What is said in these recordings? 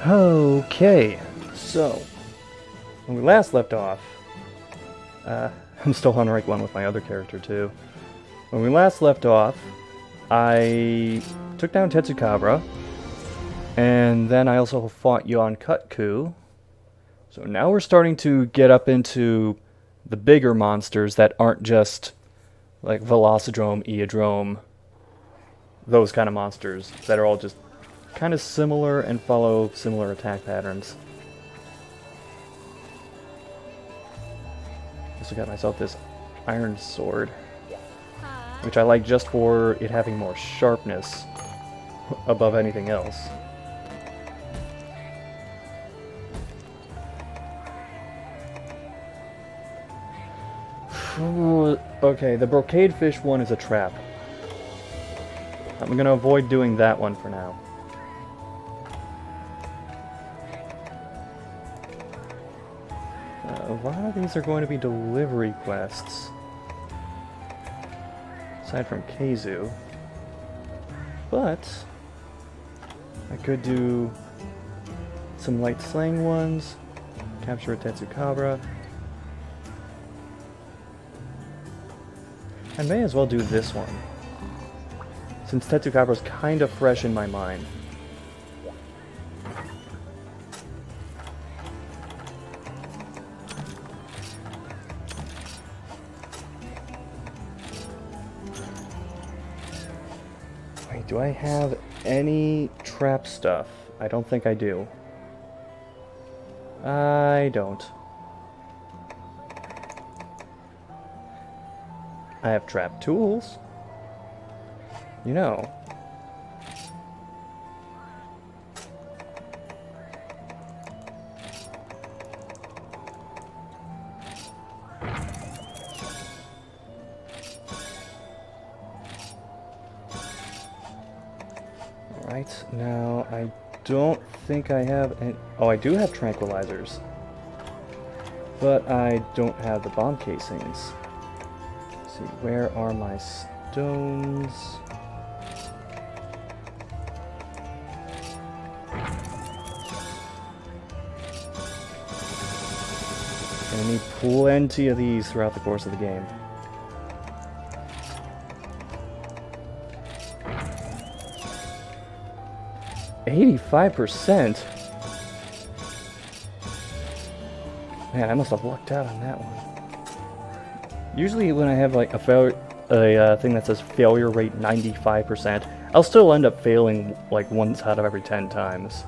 Okay, so when we last left off, I'm still on rank 1 with my other character too. When we last left off, I took down Tetsukabra, and then I also fought Yon Kutku. So now we're starting to get up into the bigger monsters that aren't just like Velocidrome, Eodrome, those kind of monsters that are all just kind of similar and follow similar attack patterns. Also got myself this iron sword, which I like just for it having more sharpness above anything else. Okay, the brocade fish one is a trap. I'm gonna avoid doing that one for now. A lot of these are going to be delivery quests, aside from Keizu. But I could do some light slaying ones, capture a Tetsukabra. I may as well do this one, since Tetsukabra's kind of fresh in my mind. Wait, do I have any trap stuff? I don't think I do. I don't. I have trap tools. You know. Alright, now I don't think I have any... Oh, I do have tranquilizers. But I don't have the bomb casings. See, where are my stones? I need plenty of these throughout the course of the game. $85%? Man, I must have lucked out on that one. Usually when I have like a thing that says failure rate 95%, I'll still end up failing like once out of every 10 times.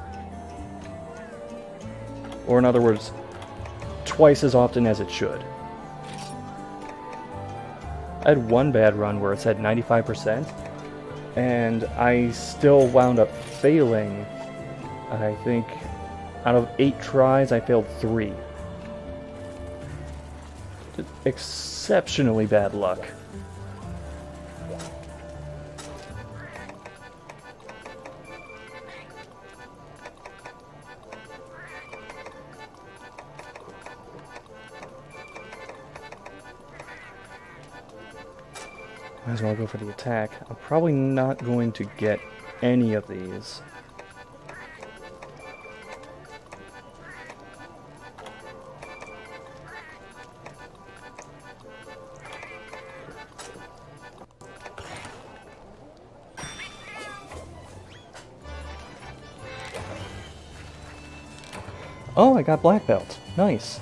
Or in other words, twice as often as it should. I had one bad run where it said 95%, and I still wound up failing. I think out of 8 tries, I failed 3. Exceptionally bad luck. Might as well go for the attack. I'm probably not going to get any of these. Oh, I got black belt. Nice.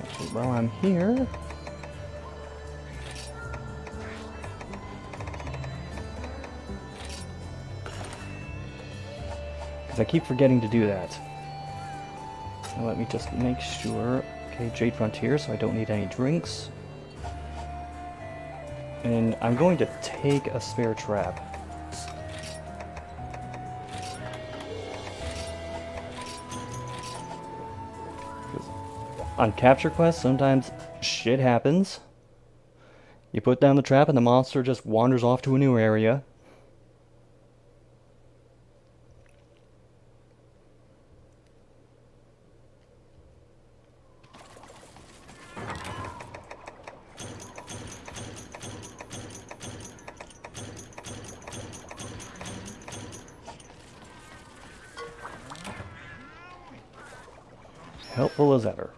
Actually, while I'm here... because I keep forgetting to do that. Now let me just make sure... Okay, Jade Frontier, so I don't need any drinks. And I'm going to take a spare trap. On capture quests, sometimes shit happens. You put down the trap and the monster just wanders off to a new area. Helpful as ever.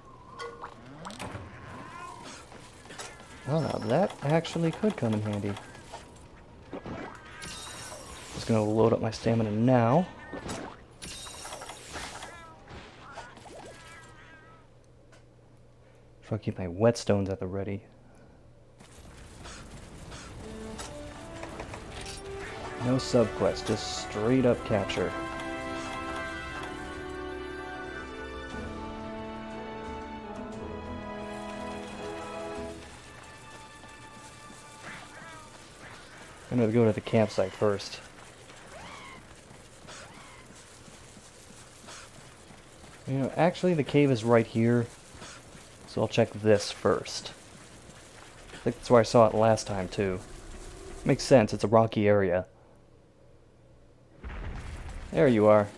Well, now that actually could come in handy. Just gonna load up my stamina now. Try to keep my whetstones at the ready. No subquest, just straight up capture. I'm gonna go to the campsite first. You know, actually the cave is right here, so I'll check this first. I think that's where I saw it last time too. Makes sense, it's a rocky area. There you are.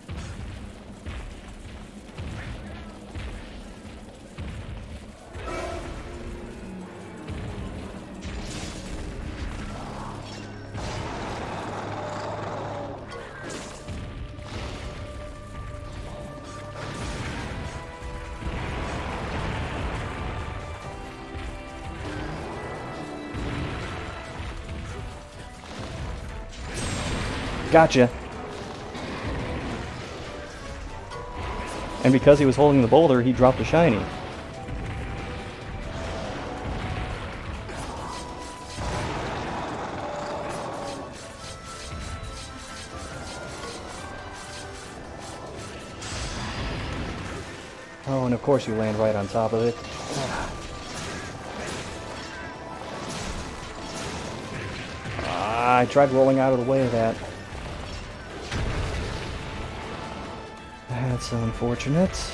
Gotcha. And because he was holding the boulder, he dropped a shiny. Oh, and of course you land right on top of it. I tried rolling out of the way of that. That's unfortunate.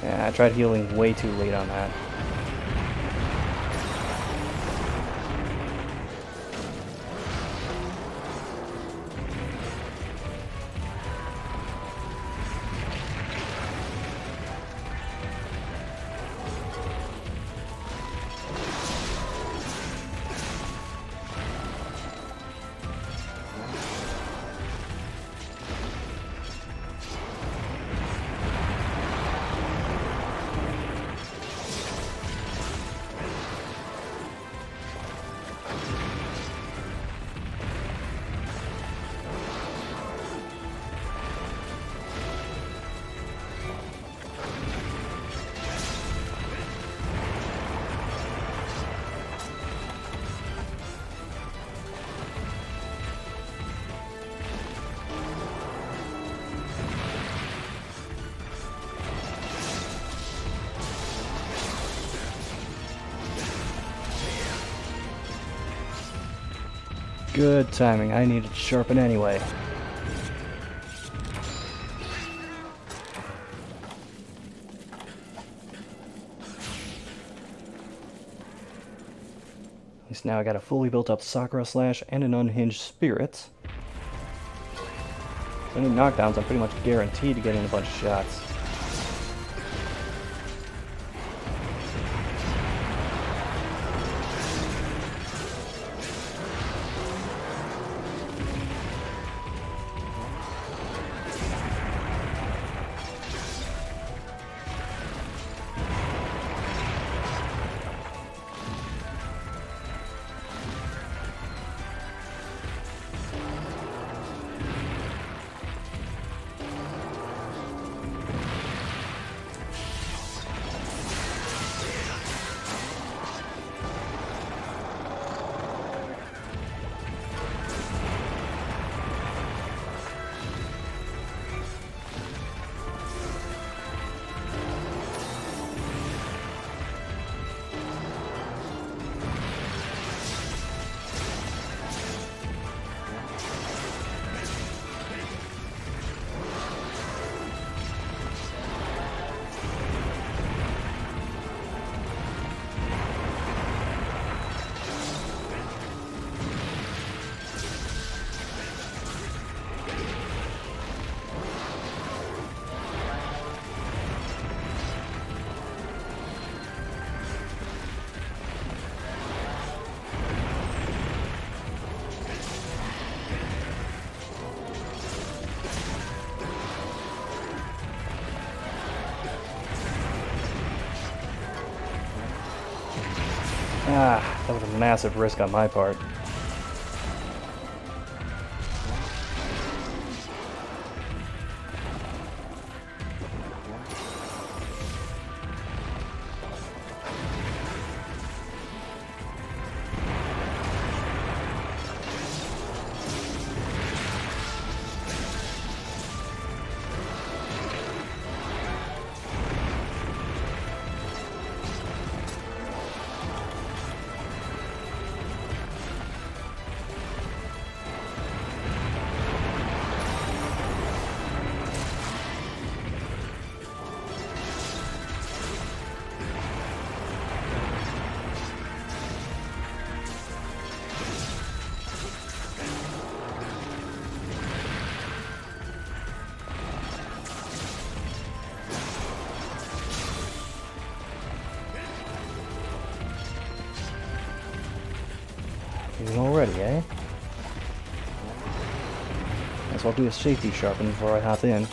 Yeah, I tried healing way too late on that. Good timing, I needed to sharpen anyway. At least now I got a fully built up Sakura Slash and an unhinged Spirit. So any knockdowns, I'm pretty much guaranteed to get in a bunch of shots. Ah, that was a massive risk on my part. Even already, eh? Guess I'll do a safety sharpen before I hop in.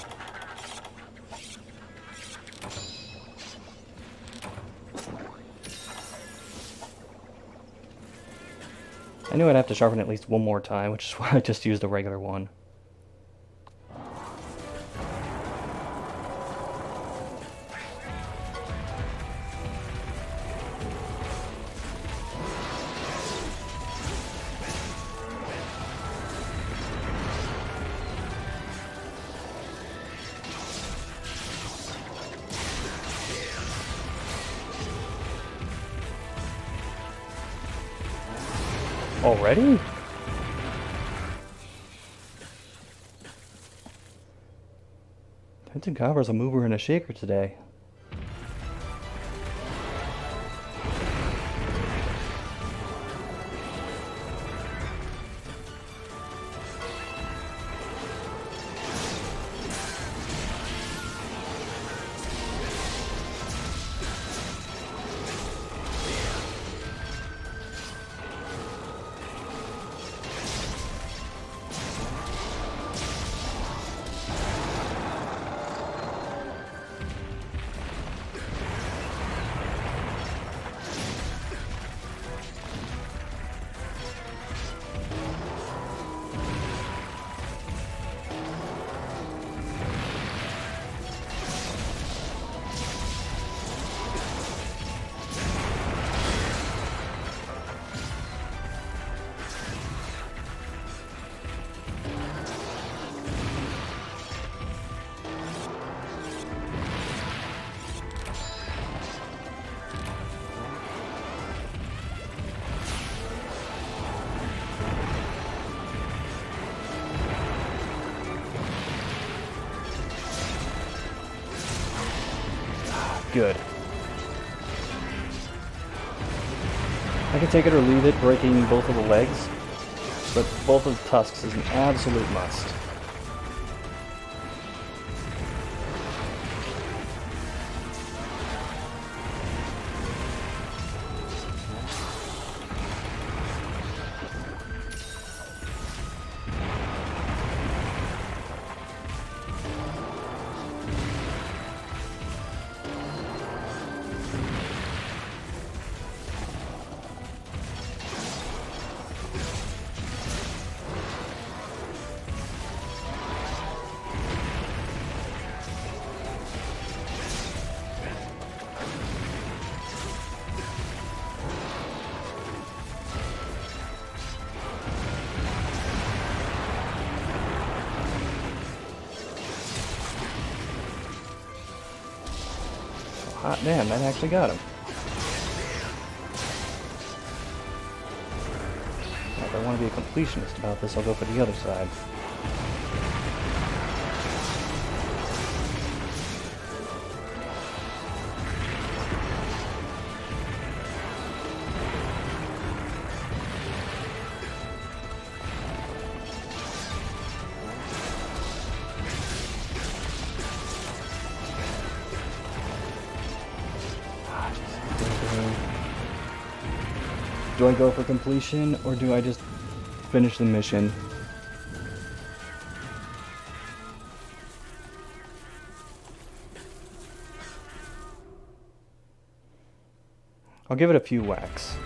I knew I'd have to sharpen at least one more time, which is why I just used a regular one. Already? Tinted Copper's a mover and a shaker today. Good. I can take it or leave it, breaking both of the legs, but both of the tusks is an absolute must. Hot damn, that actually got him. If I want to be a completionist about this, I'll go for the other side. Do I go for completion, or do I just finish the mission? I'll give it a few whacks.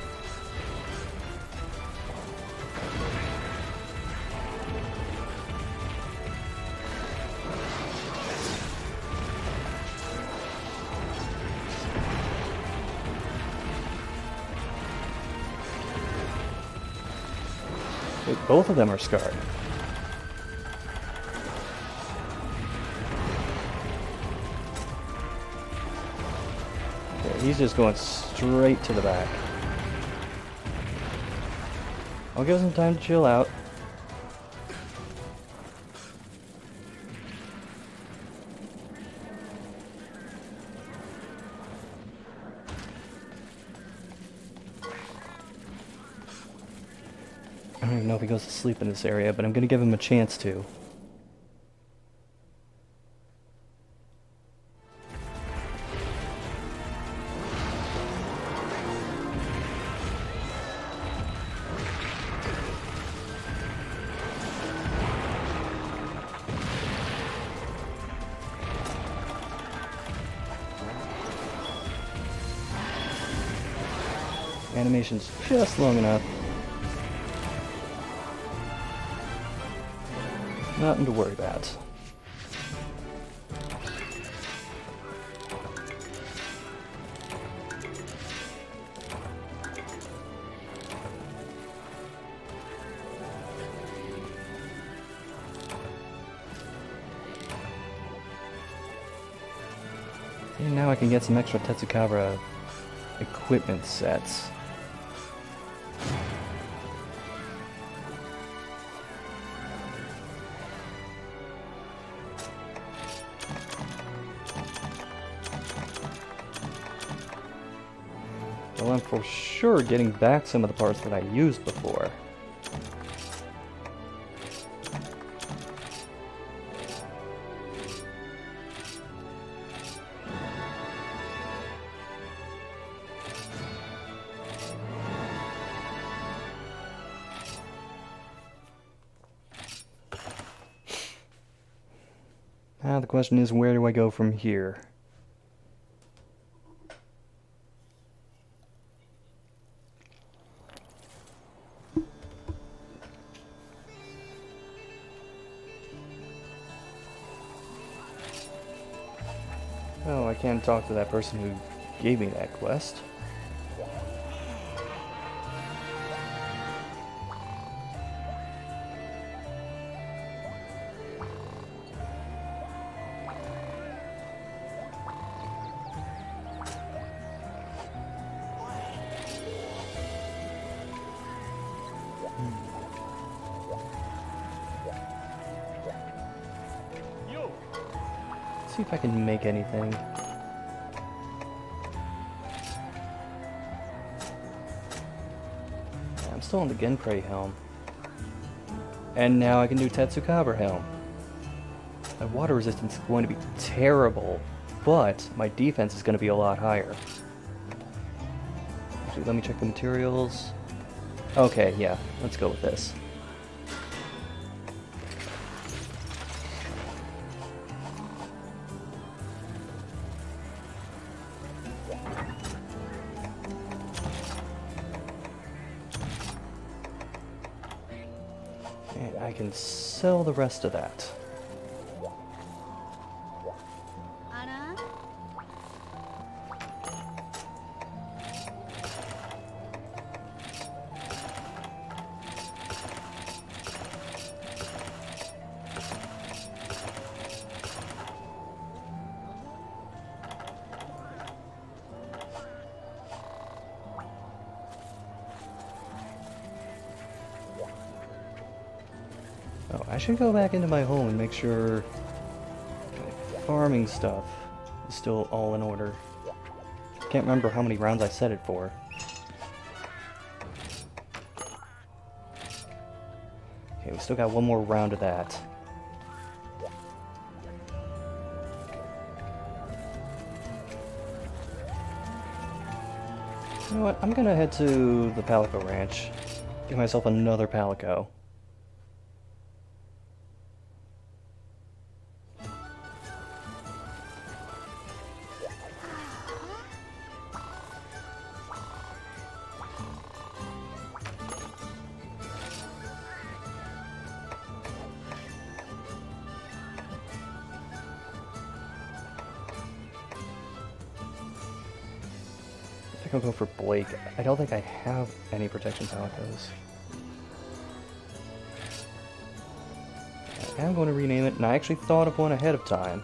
Wait, both of them are scarred. Okay, he's just going straight to the back. I'll give him time to chill out. I don't even know if he goes to sleep in this area, but I'm gonna give him a chance to. Animation's just long enough. Nothing to worry about. And now I can get some extra Tetsukabra equipment sets. Well, I'm for sure getting back some of the parts that I used before. Now the question is, where do I go from here? Oh, I can't talk to that person who gave me that quest. See if I can make anything. I'm still on the Genprei helm. And now I can do Tetsukabra helm. My water resistance is going to be terrible, but my defense is going to be a lot higher. Actually, let me check the materials. Okay, yeah, let's go with this. And I can sell the rest of that. Oh, I should go back into my home and make sure my farming stuff is still all in order. Can't remember how many rounds I set it for. Okay, we still got one more round of that. You know what, I'm gonna head to the Palico Ranch. Get myself another Palico. I'll go for Blake. I don't think I have any protection palicos. I am going to rename it, and I actually thought of one ahead of time.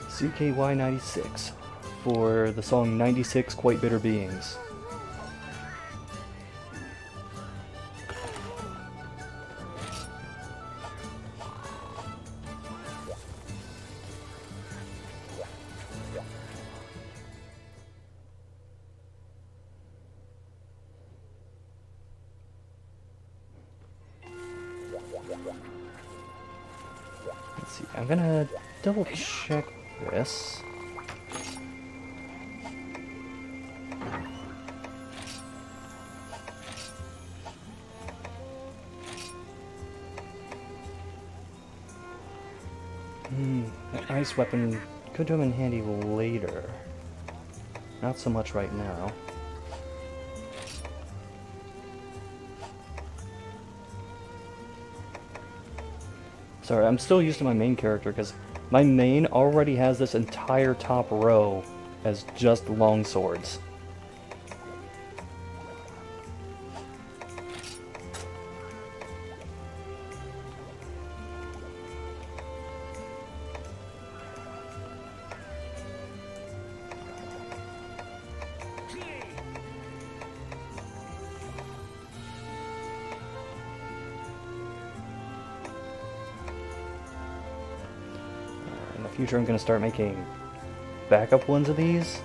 CKY96 for the song 96 Quite Bitter Beings. Let's see, I'm gonna double check this. That ice weapon could come in handy later. Not so much right now. Sorry, I'm still used to my main character because my main already has this entire top row as just long swords. In the future I'm going to start making backup ones of these,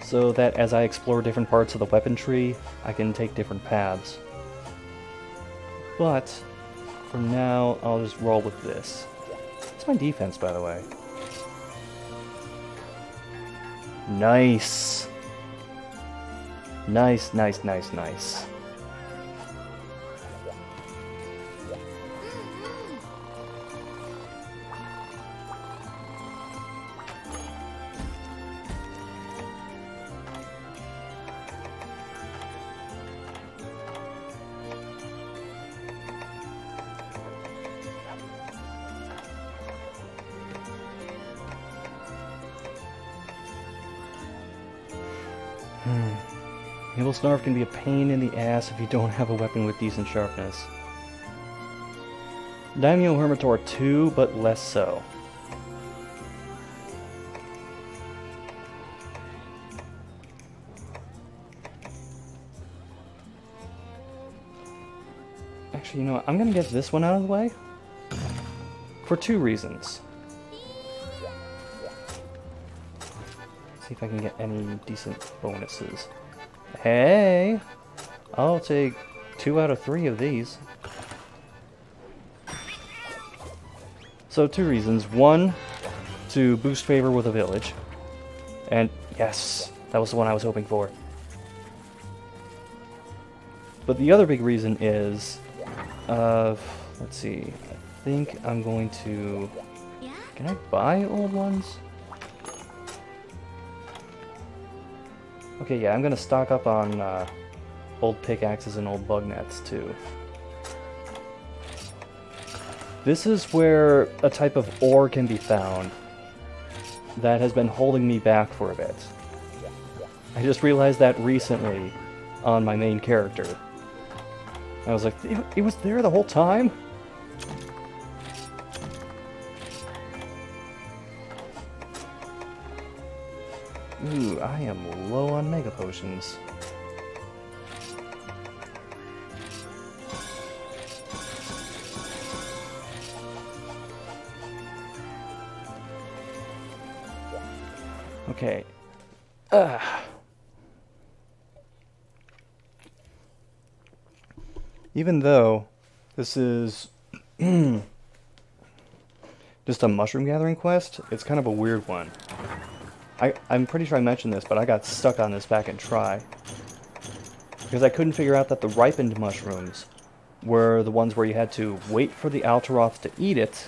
so that as I explore different parts of the weapon tree, I can take different paths. But, for now, I'll just roll with this. What's my defense, by the way? Nice! Nice, nice, nice, nice. Evil Snarf can be a pain in the ass if you don't have a weapon with decent sharpness. Daimyo Hermitor too, but less so. Actually, you know what? I'm gonna get this one out of the way. For two reasons. See if I can get any decent bonuses. Hey! I'll take 2 out of 3 of these. So, two reasons. One, to boost favor with a village. And, yes, that was the one I was hoping for. But the other big reason is, let's see, I think I'm going to... Can I buy old ones? Okay, yeah, I'm gonna stock up on old pickaxes and old bug nets too. This is where a type of ore can be found that has been holding me back for a bit. I just realized that recently on my main character. I was like, it was there the whole time? Ooh, I am low on Mega Potions. Okay. Even though this is just a mushroom gathering quest, it's kind of a weird one. I'm pretty sure I mentioned this, but I got stuck on this back in Try. Because I couldn't figure out that the ripened mushrooms were the ones where you had to wait for the Altaroth to eat it,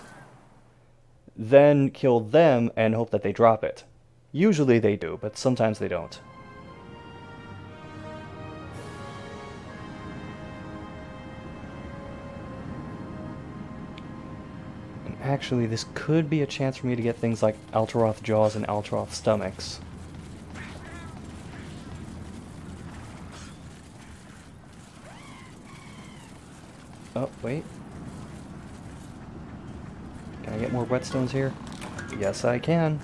then kill them and hope that they drop it. Usually they do, but sometimes they don't. Actually, this could be a chance for me to get things like Altaroth jaws and Altaroth stomachs. Oh, wait. Can I get more whetstones here? Yes, I can.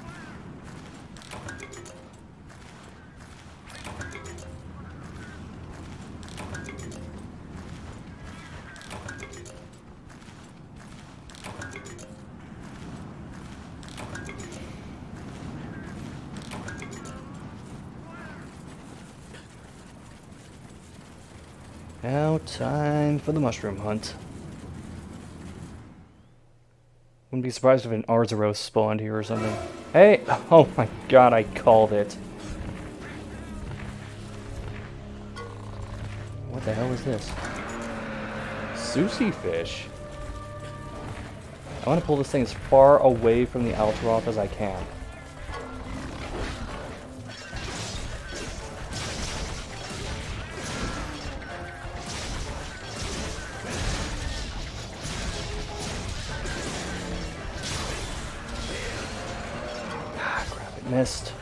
Now, time for the mushroom hunt. Wouldn't be surprised if an Arzuros spawned here or something. Hey! Oh my god, I called it. What the hell is this? Sushi fish? I want to pull this thing as far away from the Altaroth as I can. Missed.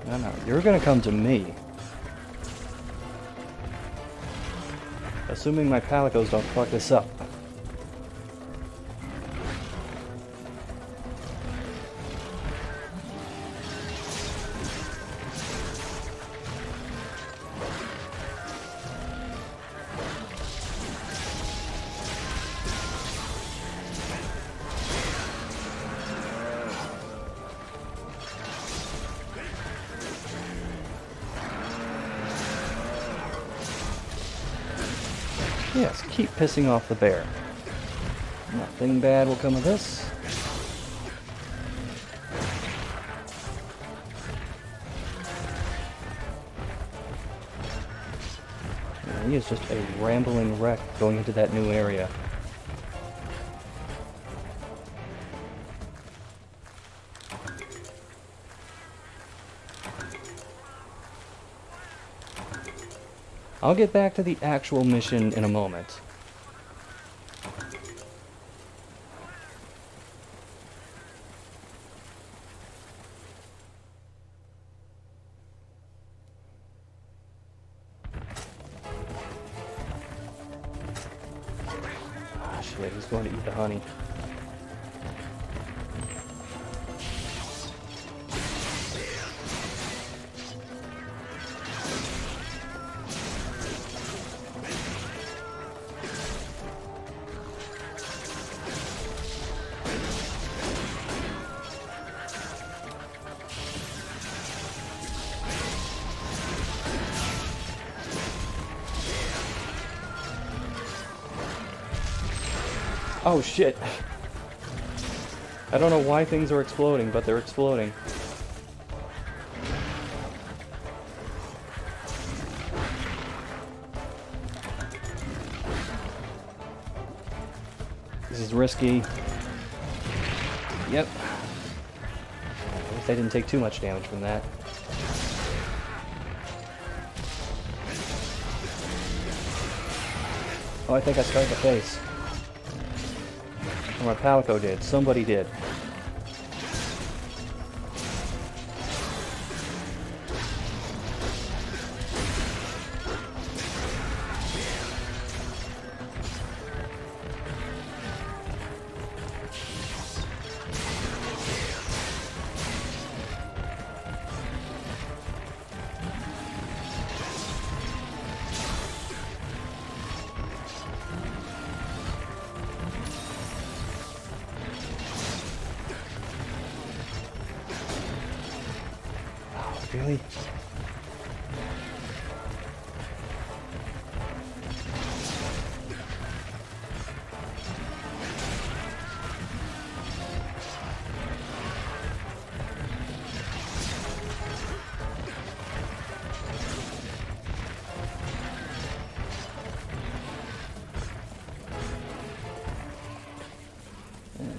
No, you're gonna come to me. Assuming my palicoes don't fuck this up. Yes, keep pissing off the bear. Nothing bad will come of this. He is just a rambling wreck going into that new area. I'll get back to the actual mission in a moment. Ah, shit, he's going to eat the honey. Oh shit. I don't know why things are exploding, but they're exploding. This is risky. Yep. At least I didn't take too much damage from that. Oh, I think I scarred the face. Or my palico did. Somebody did. Really?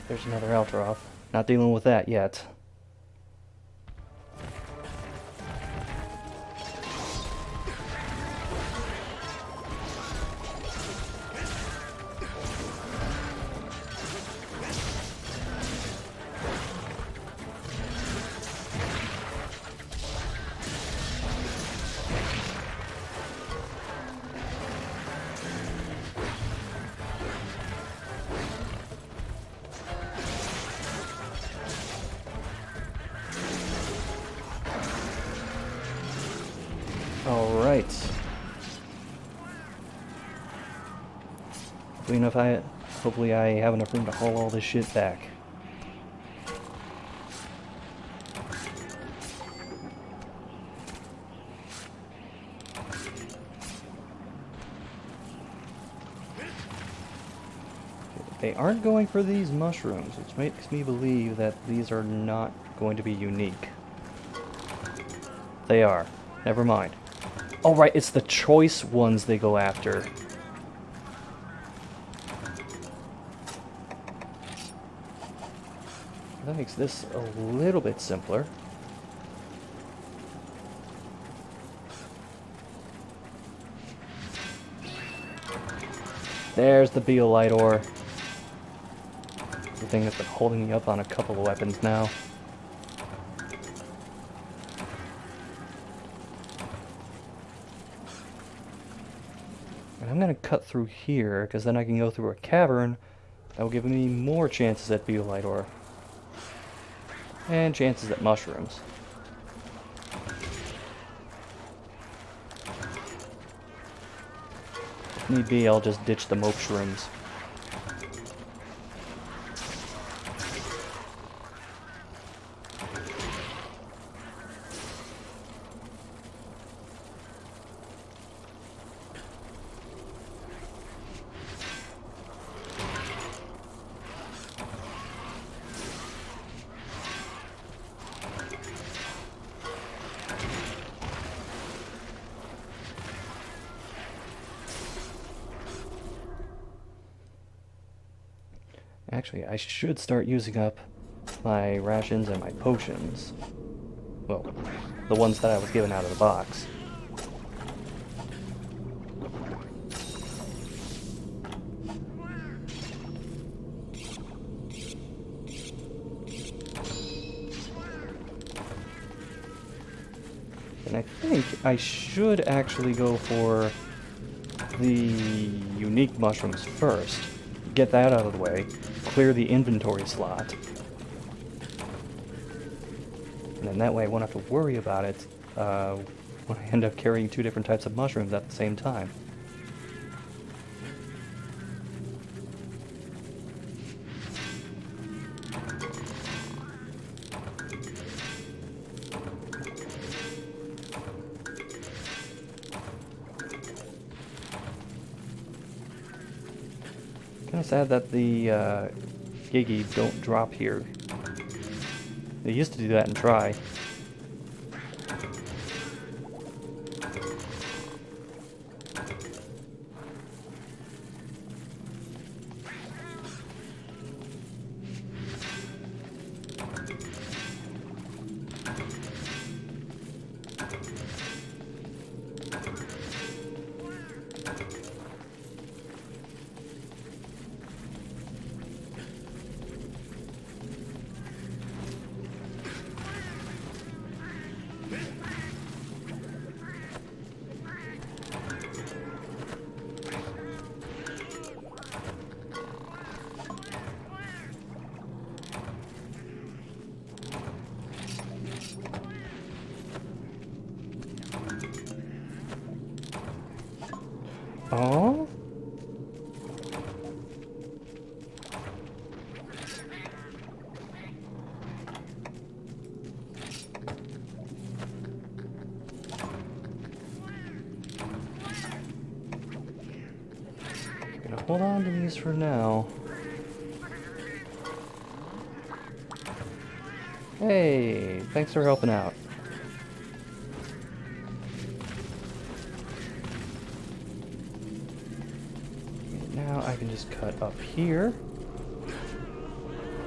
There's another Altaroth. Not dealing with that yet. Hopefully I have enough room to haul all this shit back. They aren't going for these mushrooms, which makes me believe that these are not going to be unique. They are. Never mind. Oh right, it's the choice ones they go after. That makes this a little bit simpler. There's the Beolite ore. The thing that's been holding me up on a couple of weapons now. And I'm going to cut through here, because then I can go through a cavern that will give me more chances at Beolite ore. And chances at mushrooms. If need be, I'll just ditch the mope shrooms. Actually, I should start using up my rations and my potions. Well, the ones that I was given out of the box. And I think I should actually go for the unique mushrooms first. Get that out of the way. Clear the inventory slot. And then that way I won't have to worry about it when I end up carrying two different types of mushrooms at the same time. Kind of sad that the Gigi don't drop here. They used to do that and try. Oh? Gonna hold on to these for now. Hey, thanks for helping out. Now I can just cut up here,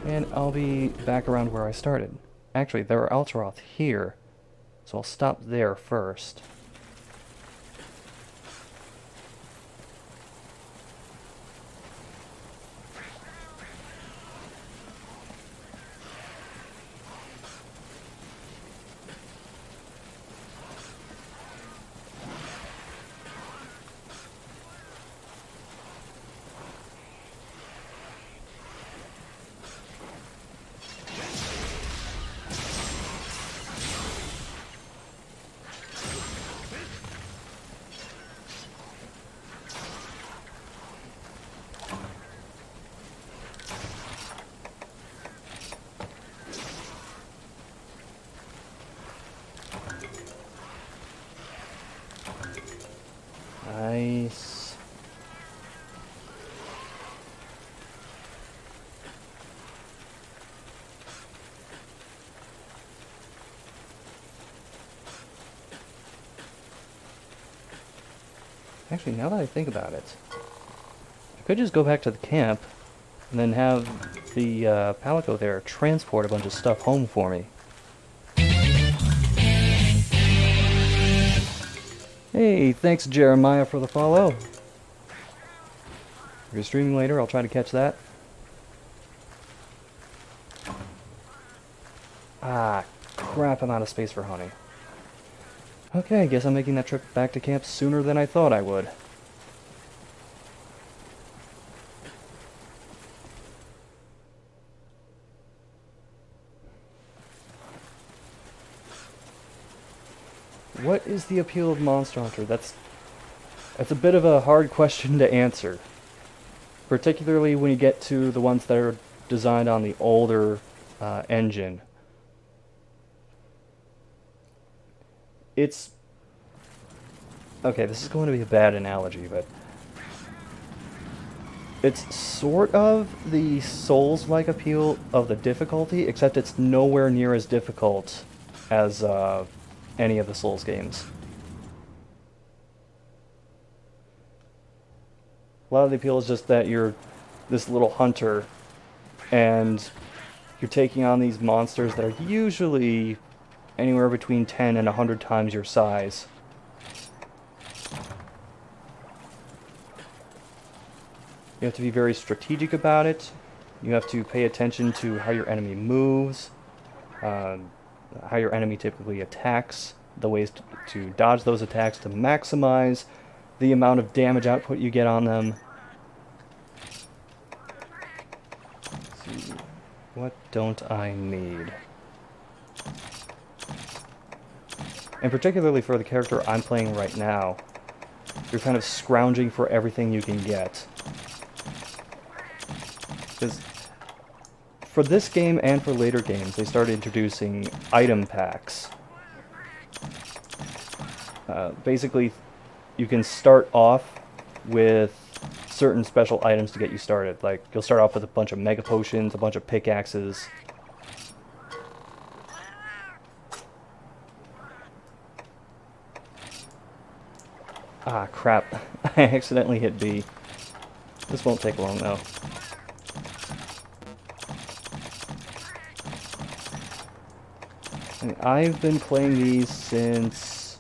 and I'll be back around where I started. Actually, there are Altaroth here, so I'll stop there first. Actually, now that I think about it, I could just go back to the camp and then have the palico there transport a bunch of stuff home for me. Hey, thanks Jeremiah for the follow. If you're streaming later, I'll try to catch that. Ah, crap, I'm out of space for honey. Okay, I guess I'm making that trip back to camp sooner than I thought I would. What is the appeal of Monster Hunter? That's a bit of a hard question to answer. Particularly when you get to the ones that are designed on the older engine. It's... Okay, this is going to be a bad analogy, but... It's sort of the Souls-like appeal of the difficulty, except it's nowhere near as difficult as any of the Souls games. A lot of the appeal is just that you're this little hunter, and you're taking on these monsters that are usually anywhere between 10 and 100 times your size. You have to be very strategic about it. You have to pay attention to how your enemy moves, how your enemy typically attacks, the ways to dodge those attacks to maximize the amount of damage output you get on them. Let's see. What don't I need? And particularly for the character I'm playing right now, you're kind of scrounging for everything you can get. Because for this game and for later games, they started introducing item packs. Basically, you can start off with certain special items to get you started. Like, you'll start off with a bunch of mega potions, a bunch of pickaxes. Ah, crap. I accidentally hit B. This won't take long, though. I mean, I've been playing these since...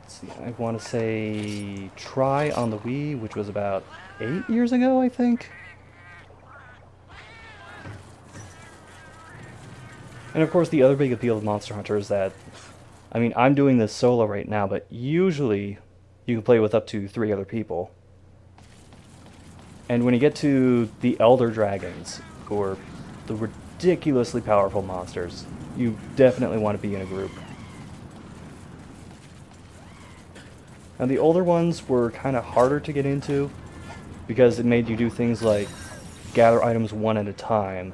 Let's see, I want to say... Try on the Wii, which was about 8 years ago, I think? And of course, the other big appeal of Monster Hunter is that... I mean, I'm doing this solo right now, but usually you can play with up to 3 other people. And when you get to the Elder Dragons, who are the ridiculously powerful monsters, you definitely want to be in a group. Now, the older ones were kind of harder to get into, because it made you do things like gather items one at a time,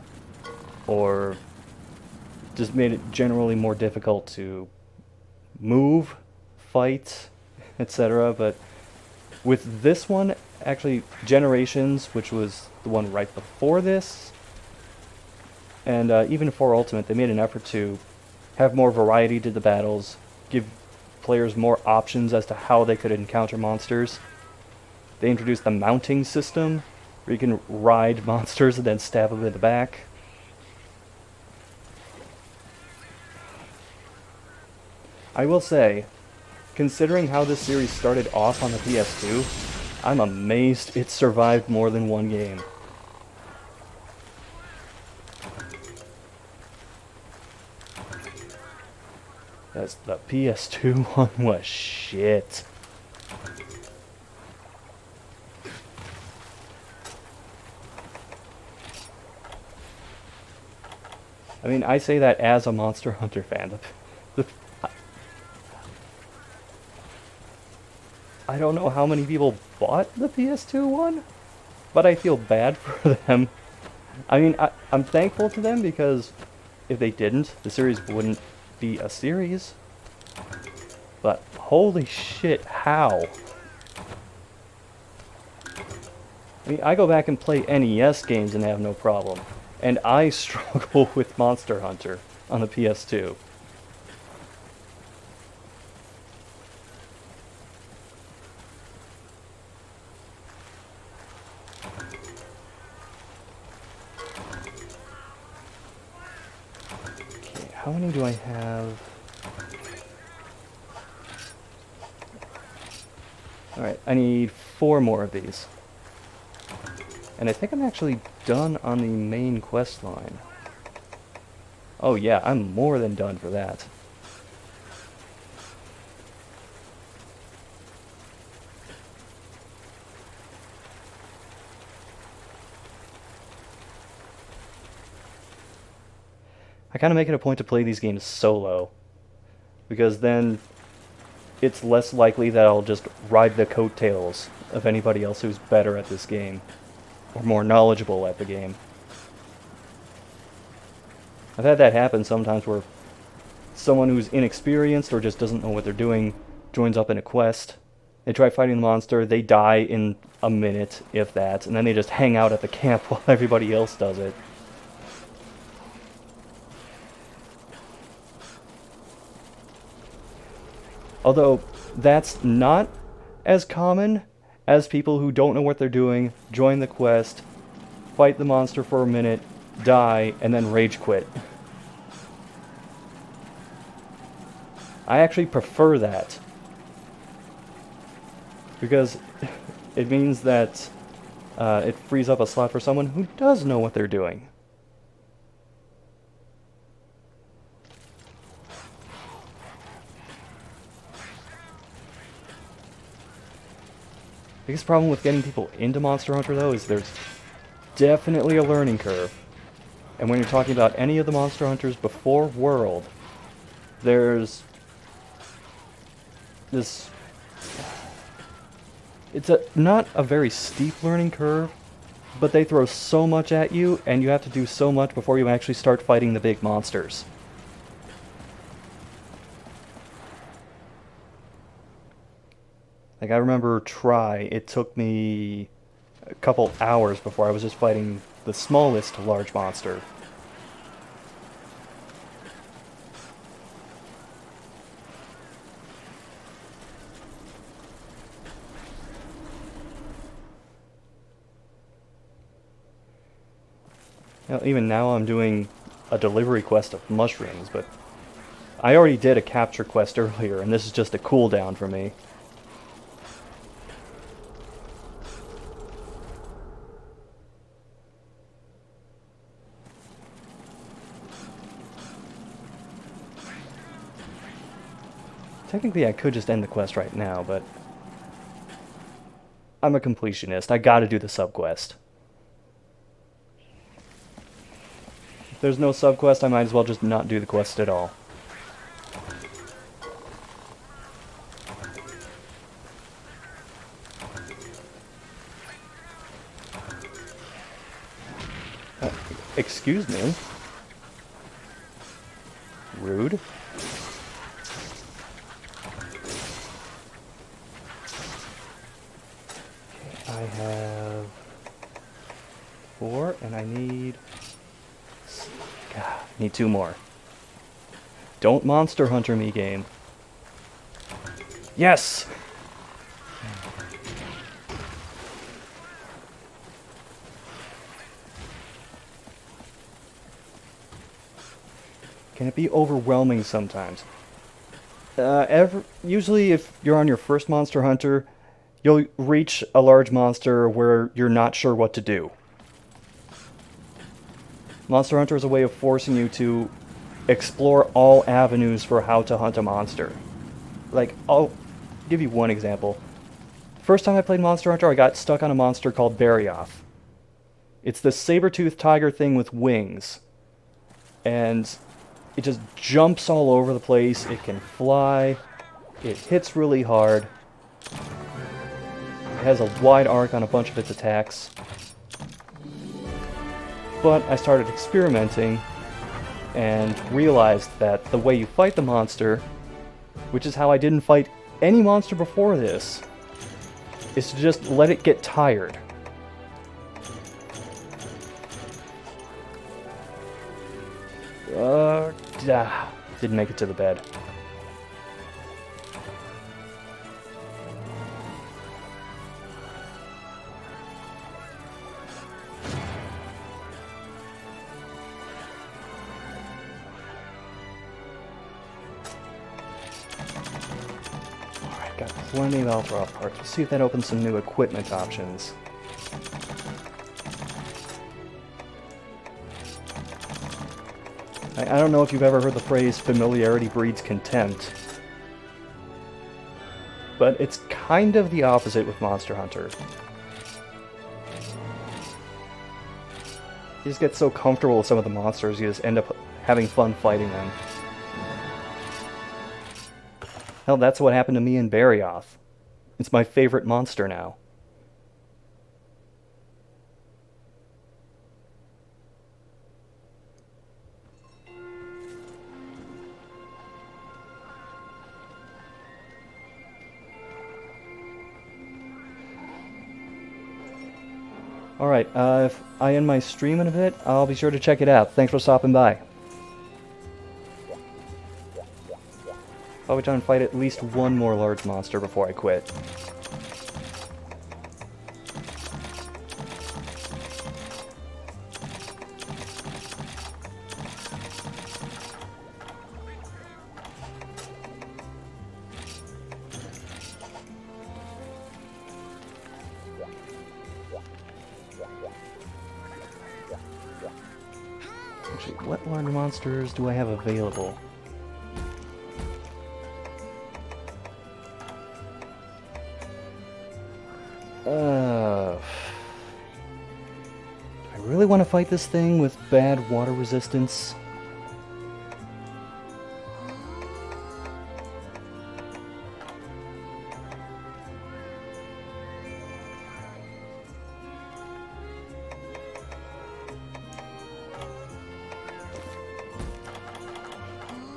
or just made it generally more difficult to move, fight, etc. But with this one, actually Generations, which was the one right before this, and even for Ultimate, they made an effort to have more variety to the battles, give players more options as to how they could encounter monsters. They introduced the mounting system, where you can ride monsters and then stab them in the back. I will say, considering how this series started off on the PS2, I'm amazed it survived more than one game. That's the PS2 one was shit. I mean, I say that as a Monster Hunter fan. I don't know how many people bought the PS2 one, but I feel bad for them. I mean, I'm thankful to them, because if they didn't, the series wouldn't be a series. But holy shit, how? I mean, I go back and play NES games and have no problem, and I struggle with Monster Hunter on the PS2. how many do I have? Alright, I need 4 more of these. And I think I'm actually done on the main quest line. Oh yeah, I'm more than done for that. I kind of make it a point to play these games solo, because then it's less likely that I'll just ride the coattails of anybody else who's better at this game, or more knowledgeable at the game. I've had that happen sometimes where someone who's inexperienced or just doesn't know what they're doing joins up in a quest. They try fighting the monster, they die in a minute, if that, and then they just hang out at the camp while everybody else does it. Although, that's not as common as people who don't know what they're doing, join the quest, fight the monster for a minute, die, and then rage quit. I actually prefer that, because it means that it frees up a slot for someone who does know what they're doing. Biggest problem with getting people into Monster Hunter, though, is there's definitely a learning curve. And when you're talking about any of the Monster Hunters before World, there's this... It's not a very steep learning curve, but they throw so much at you, and you have to do so much before you actually start fighting the big monsters. Like, I remember it took me a couple hours before I was just fighting the smallest large monster. Now, even now I'm doing a delivery quest of mushrooms, but I already did a capture quest earlier, and this is just a cooldown for me. Technically, I could just end the quest right now, but I'm a completionist. I gotta do the subquest. If there's no subquest, I might as well just not do the quest at all. Excuse me? Rude. I have 4, and I need... God, I need 2 more. Don't Monster Hunter me, game. Yes! Can it be overwhelming sometimes? Usually if you're on your first Monster Hunter, you'll reach a large monster where you're not sure what to do. Monster Hunter is a way of forcing you to explore all avenues for how to hunt a monster. Like, I'll give you one example. First time I played Monster Hunter, I got stuck on a monster called Barioth. It's this saber-toothed tiger thing with wings. And it just jumps all over the place, it can fly, it hits really hard. It has a wide arc on a bunch of its attacks. But I started experimenting and realized that the way you fight the monster, which is how I didn't fight any monster before this, is to just let it get tired. Didn't make it to the bed. plenty of Altroth parts. Let's see if that opens some new equipment options. I don't know if you've ever heard the phrase, familiarity breeds contempt. But it's kind of the opposite with Monster Hunter. You just get so comfortable with some of the monsters, you just end up having fun fighting them. Hell, that's what happened to me in Barioth. It's my favorite monster now. Alright, if I end my stream in a bit, I'll be sure to check it out. Thanks for stopping by. Probably try and fight at least one more large monster before I quit. Actually, what large monsters do I have available? I really want to fight this thing with bad water resistance.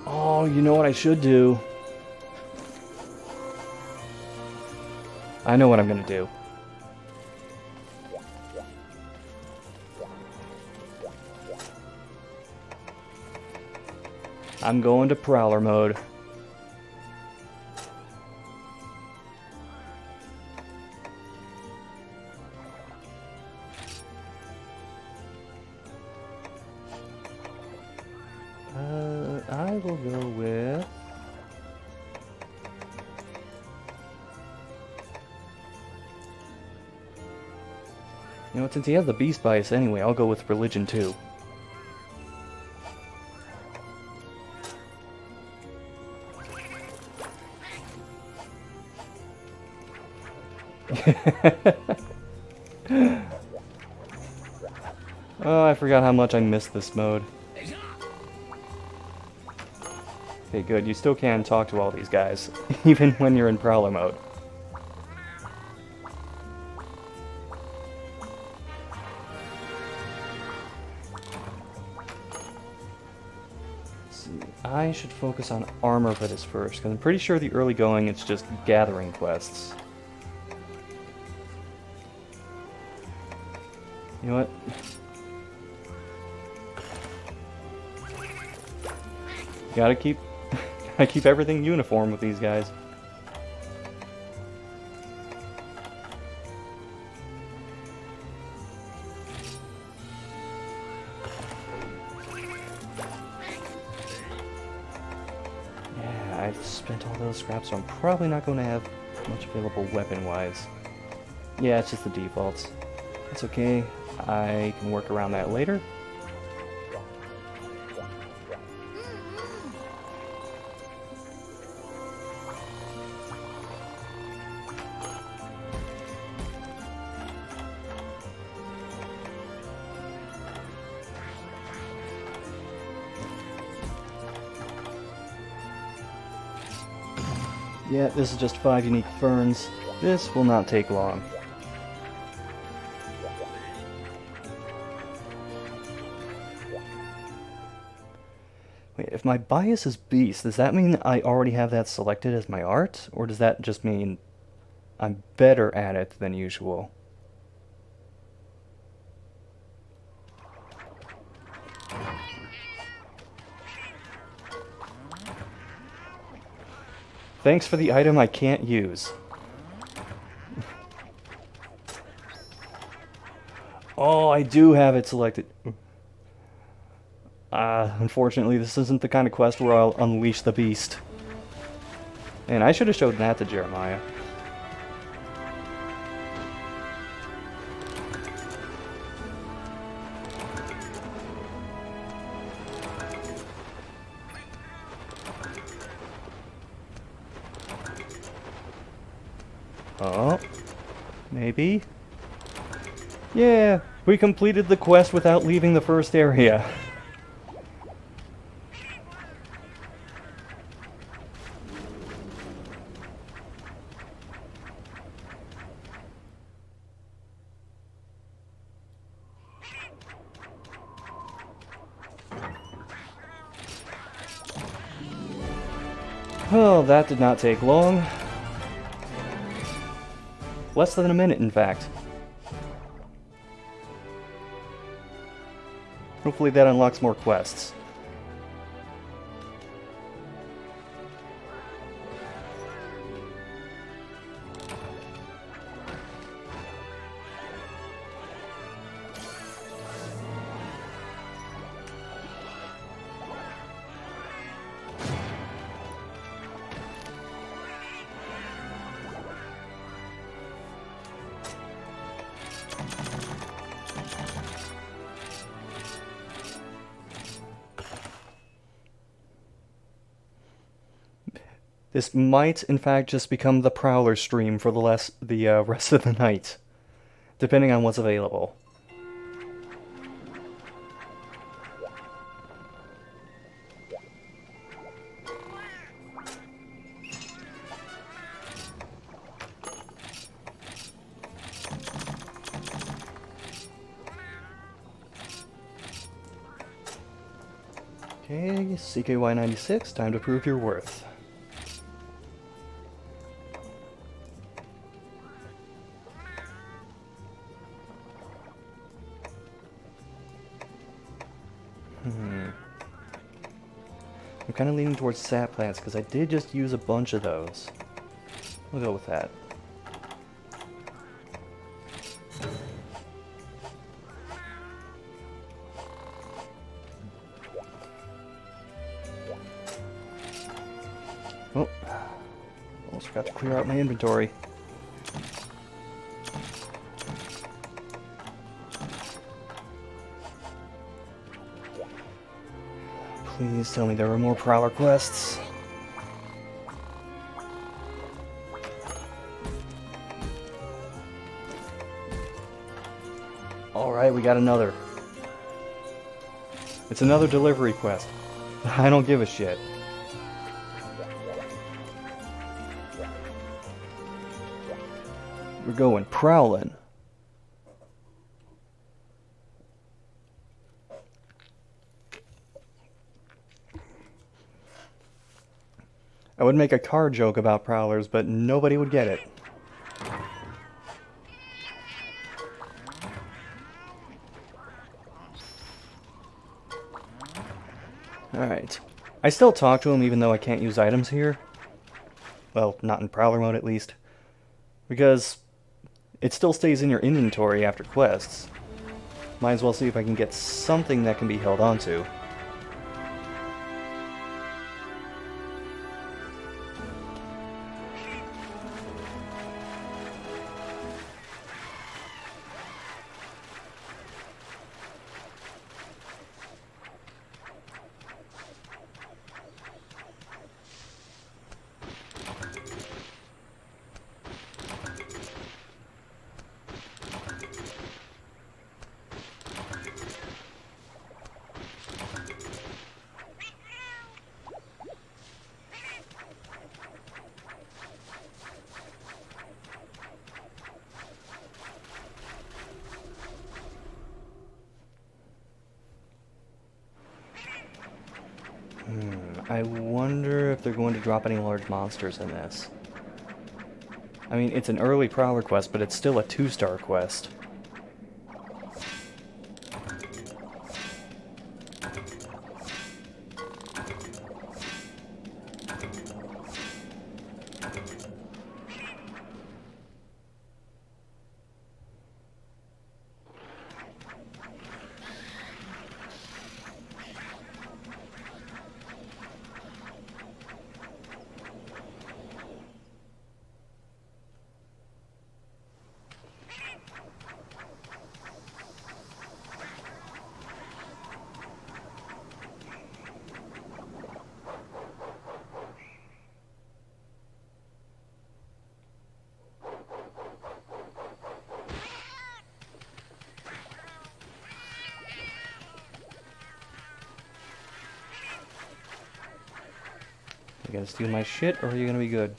Oh, you know what I should do? I know what I'm gonna do. I'm going to Prowler mode. I will go with... You know what, since he has the beast bias anyway, I'll go with religion too. Oh, I forgot how much I missed this mode. Okay, good. You still can talk to all these guys, even when you're in Prowler mode. Let's see. I should focus on armor for this first, because I'm pretty sure the early going it's just gathering quests. You know what? Gotta keep everything uniform with these guys. Yeah, I've spent all those scraps, so I'm probably not going to have much available weapon-wise. Yeah, it's just the defaults. That's okay. I can work around that later. Yeah, this is just 5 unique ferns. This will not take long. Wait, if my bias is beast, does that mean I already have that selected as my art? Or does that just mean I'm better at it than usual? Thanks for the item I can't use. Oh, I do have it selected. Unfortunately, this isn't the kind of quest where I'll unleash the beast. And I should have showed that to Jeremiah. Maybe? Yeah, we completed the quest without leaving the first area. Oh, that did not take long. Less than a minute, in fact. Hopefully that unlocks more quests. This might, in fact, just become the Prowler stream for the rest of the night, depending on what's available. Okay, CKY96, time to prove your worth. I'm kind of leaning towards sap plants because I did just use a bunch of those. We'll go with that. Oh, almost forgot to clear out my inventory. Please tell me there were more Prowler quests. Alright, we got another. It's another delivery quest. I don't give a shit. We're going prowling. I would make a car joke about prowlers, but nobody would get it. Alright. I still talk to him even though I can't use items here. Well, not in Prowler mode at least. Because it still stays in your inventory after quests. Might as well see if I can get something that can be held onto. I wonder if they're going to drop any large monsters in this. I mean, it's an early Prowler quest, but it's still a 2-star quest. You gonna steal my shit, or are you gonna be good?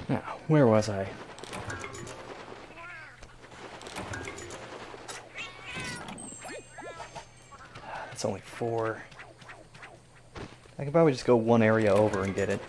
Now, where was I? That's only 4. I could probably just go one area over and get it.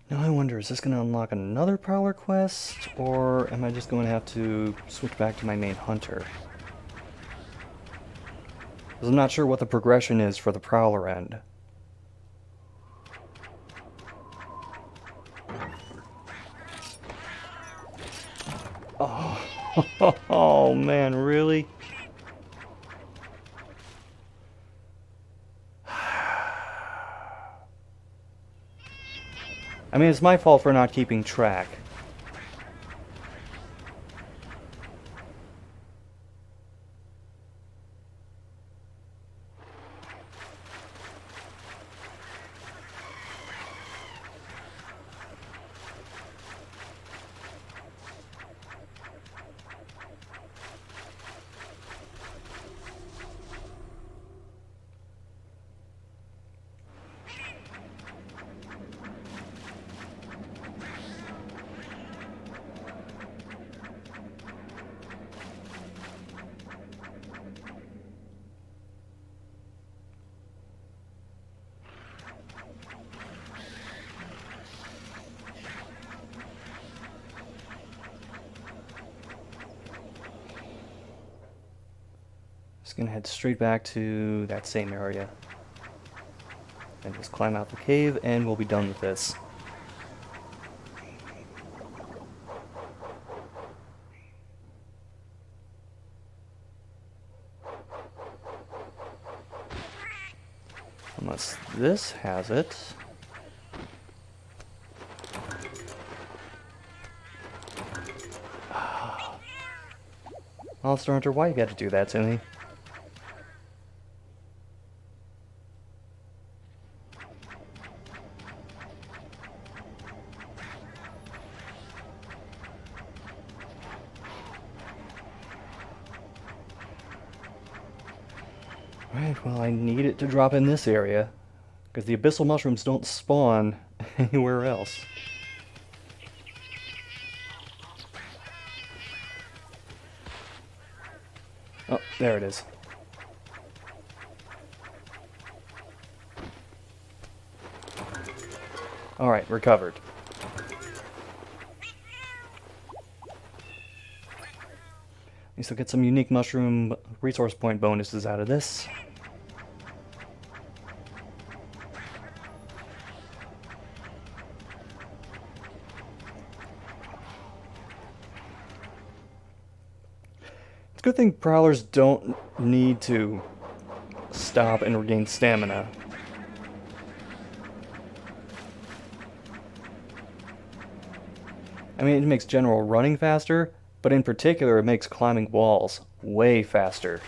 Now I wonder, is this going to unlock another Prowler quest, or am I just going to have to switch back to my main hunter? Because I'm not sure what the progression is for the Prowler end. Oh, oh man, really? I mean, it's my fault for not keeping track. Just gonna head straight back to that same area. And just climb out the cave and we'll be done with this. Unless this has it. Monster Hunter, why you gotta do that to me? Right, well I need it to drop in this area, because the abyssal mushrooms don't spawn anywhere else. Oh, there it is. Alright, recovered. We still get some unique mushroom resource point bonuses out of this. It's a good thing Prowlers don't need to stop and regain stamina. I mean, it makes general running faster, but in particular it makes climbing walls way faster.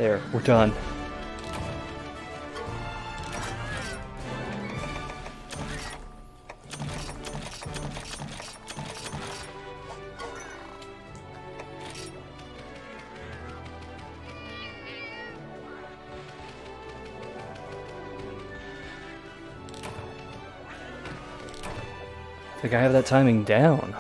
There, we're done. I think I have that timing down.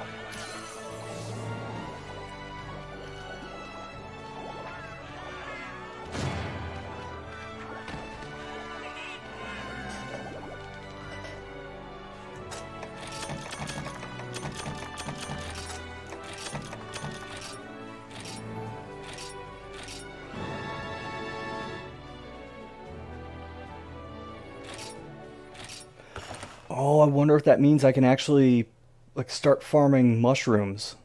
Oh, I wonder if that means I can actually, like, start farming mushrooms.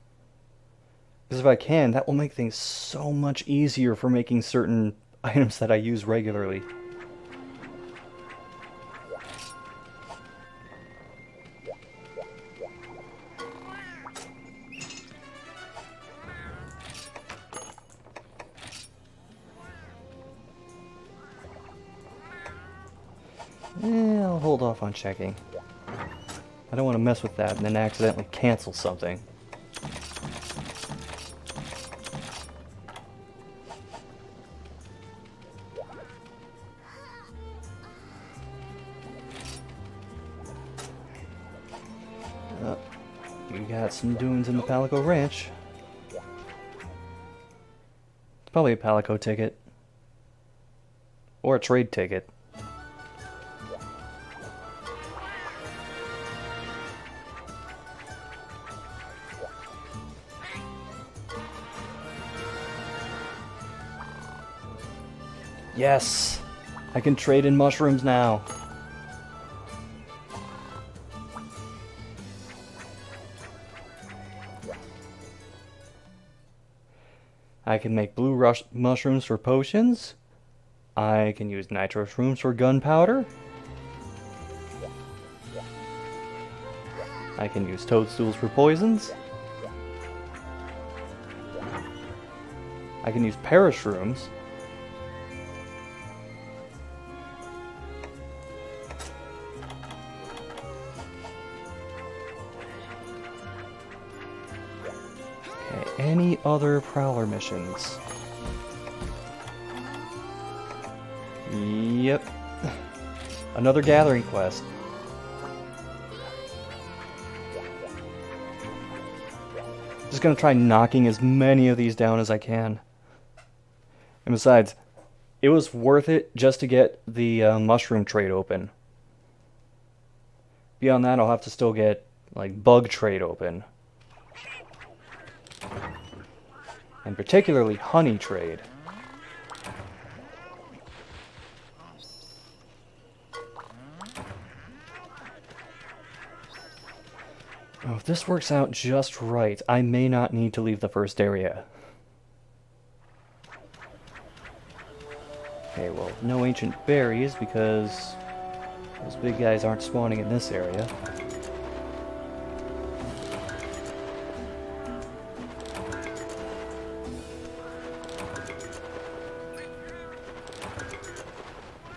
Because if I can, that will make things so much easier for making certain items that I use regularly. I'll hold off on checking. I don't want to mess with that and then accidentally cancel something. We got some doings in the Palico Ranch. It's probably a Palico ticket. Or a trade ticket. Yes! I can trade in mushrooms now. I can make blue mushrooms for potions. I can use nitro shrooms for gunpowder. I can use toadstools for poisons. I can use parashrooms. Any other Prowler missions? Yep. Another gathering quest. Just gonna try knocking as many of these down as I can. And besides, it was worth it just to get the mushroom trade open. Beyond that, I'll have to still get, like, bug trade open. And particularly honey trade. Oh, if this works out just right, I may not need to leave the first area. Okay, well, no ancient berries because those big guys aren't spawning in this area.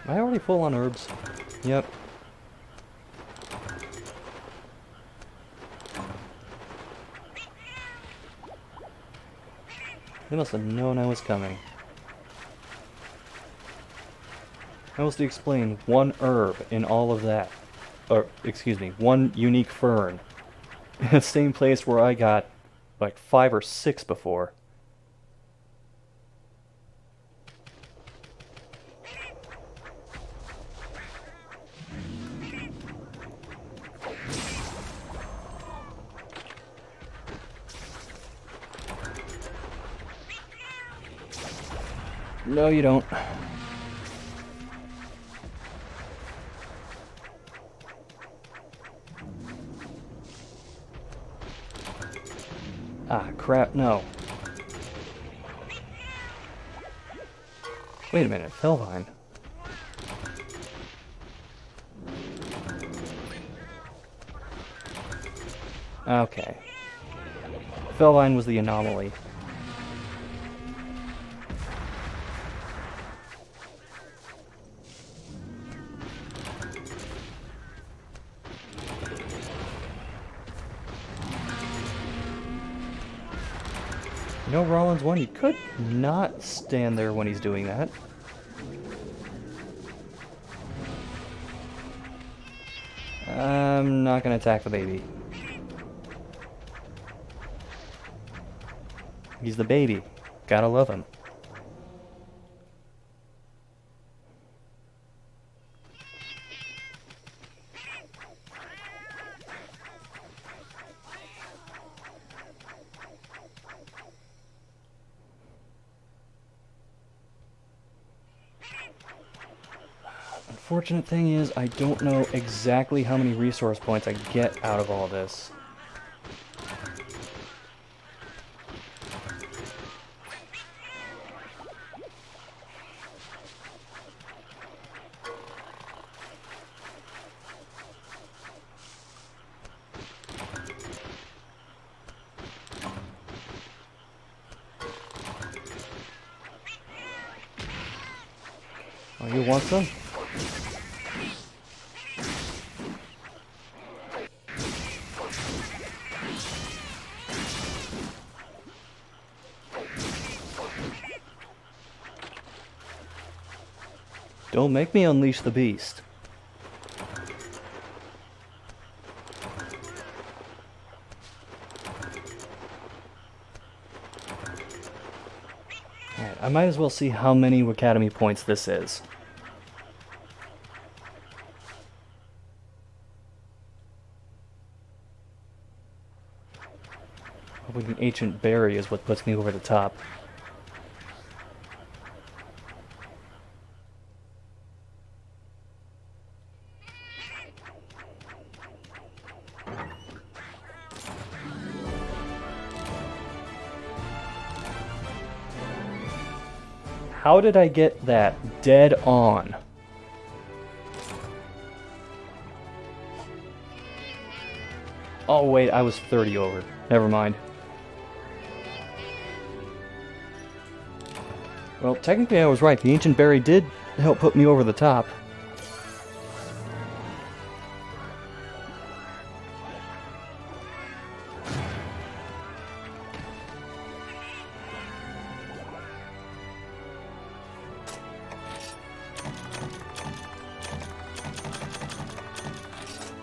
Am I already full on herbs? Yep. They must have known I was coming. How else do you explain one herb in all of that? Or, excuse me, one unique fern. In the same place where I got like 5 or 6 before. No, you don't. Ah, crap, no. Wait a minute, Felvine. Okay. Felvine was the anomaly. You know, Rollins 1, you could not stand there when he's doing that. I'm not gonna attack the baby. He's the baby. Gotta love him. Unfortunate thing is, I don't know exactly how many resource points I get out of all this. Oh, you want some? Don't make me unleash the beast. Alright, I might as well see how many Academy points this is. Hoping an ancient berry is what puts me over the top. How did I get that dead on? Oh wait, I was 30 over. Never mind. Well, technically I was right. The Ancient Berry did help put me over the top.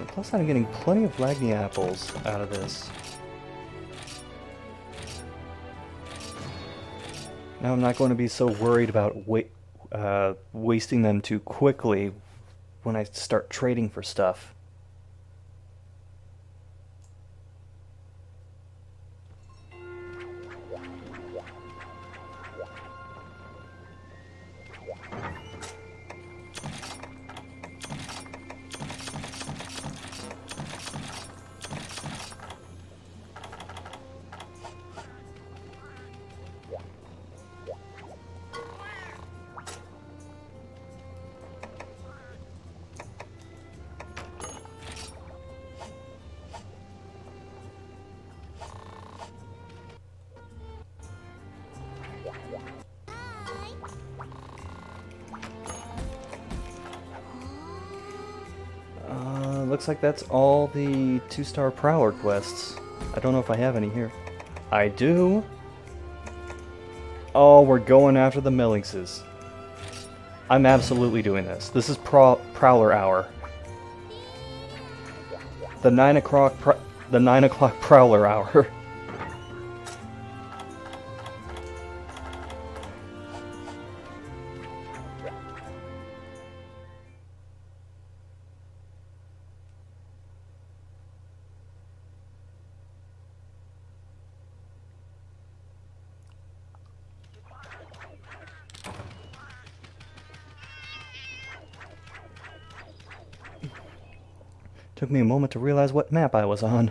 Plus I'm getting plenty of Lagny apples out of this. Now I'm not going to be so worried about wasting them too quickly when I start trading for stuff. Looks like that's all the 2-star Prowler quests. I don't know if I have any here. I do. Oh, we're going after the Millingses. I'm absolutely doing this. This is Prowler hour. The 9 o'clock Prowler hour. Took me a moment to realize what map I was on.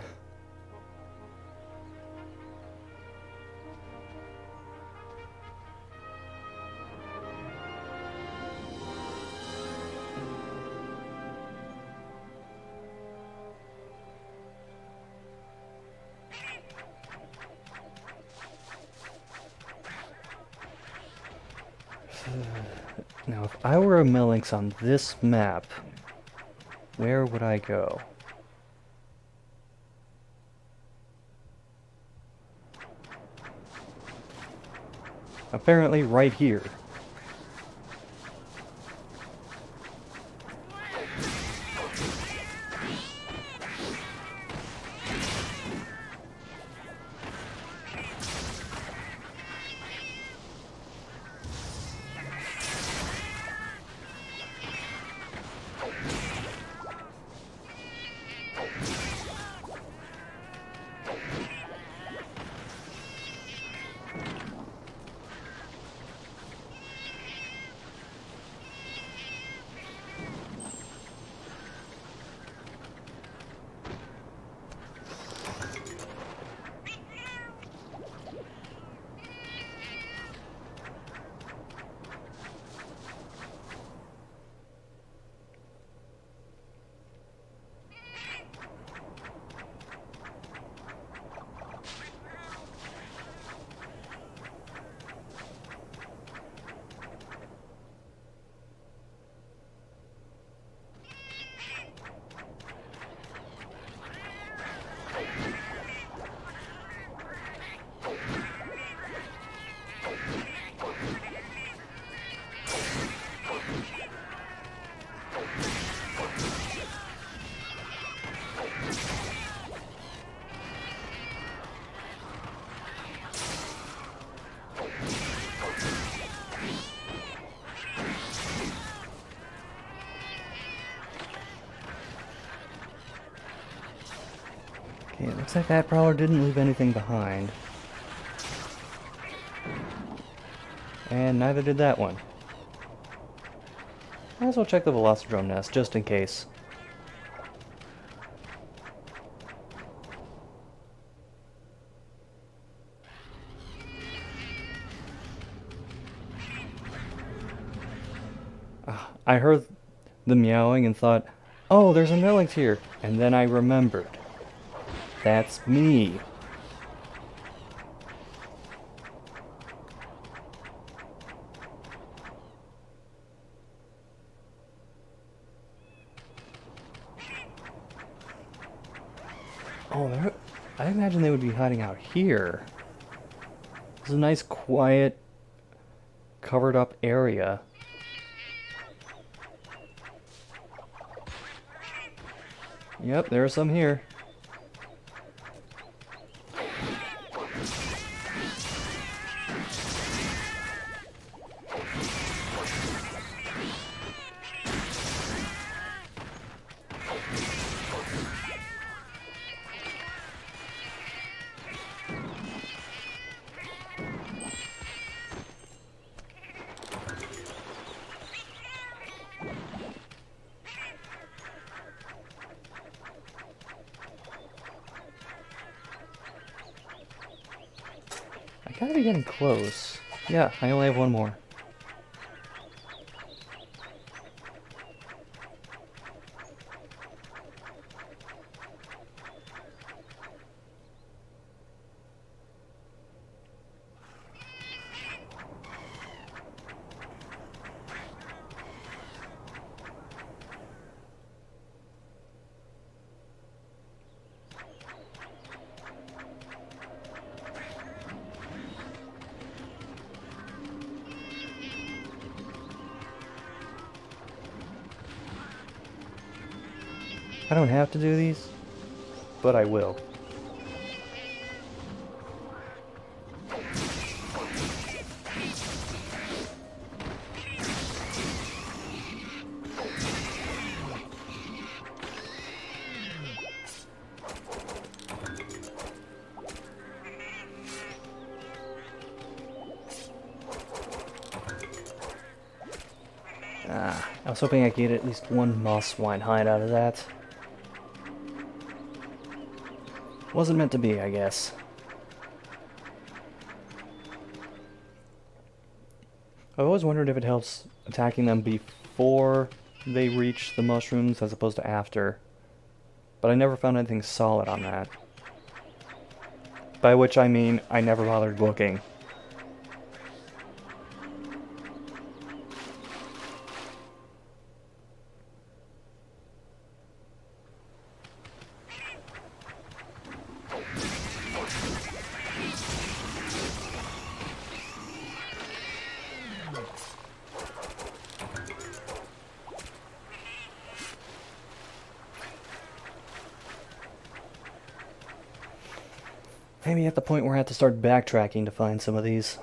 Now, if I were a Melinx on this map, where would I go? Apparently right here. Okay, it looks like that Prowler didn't leave anything behind. And neither did that one. Might as well check the Velocidrome nest, just in case. I heard the meowing and thought, oh, there's a Nilix here. And then I remembered. That's me. Oh, I imagine they would be hiding out here. This is a nice, quiet, covered up area. Yep, there are some here. I gotta be getting close. Yeah, I only have one more. I don't have to do these, but I will. I was hoping I could get at least one moss swine hide out of that. Wasn't meant to be, I guess. I always wondered if it helps attacking them before they reach the mushrooms as opposed to after. But I never found anything solid on that. By which I mean, I never bothered looking. Maybe at the point where I have to start backtracking to find some of these.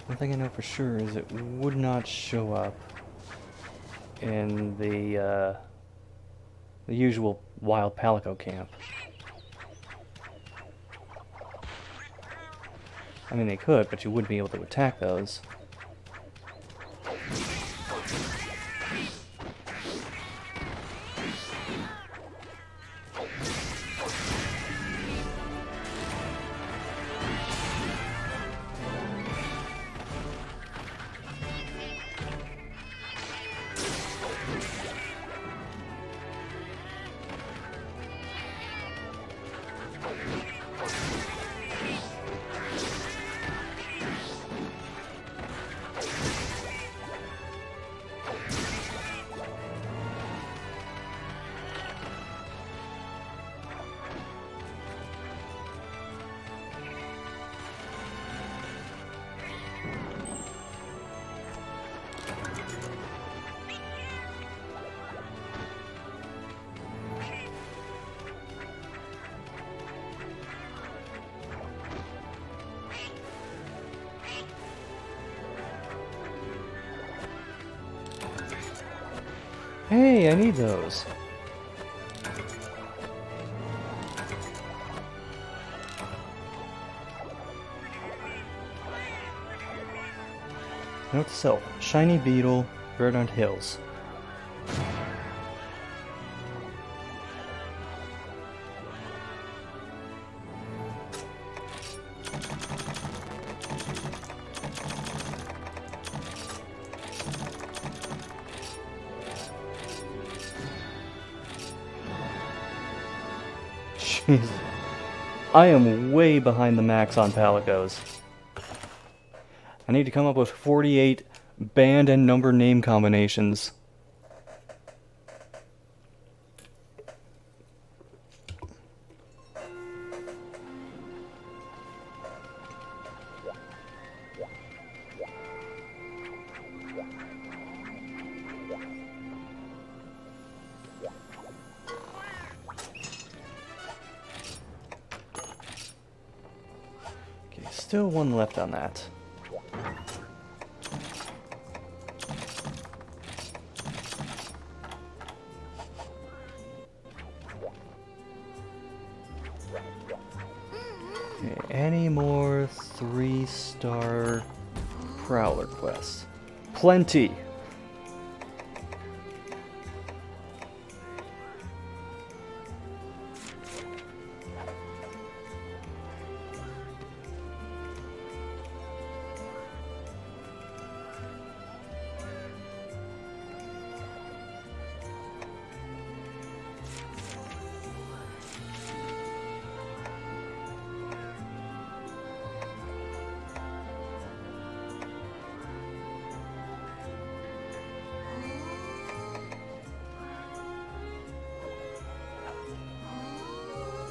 One thing I know for sure is it would not show up in the usual wild palico camp. I mean, they could, but you wouldn't be able to attack those. Hey, I need those. Note to self, shiny beetle, verdant hills. Jeez. I am way behind the max on palicoes. I need to come up with 48 band and number name combinations. Okay, still one left on that. any more 3-star Prowler quests? Plenty!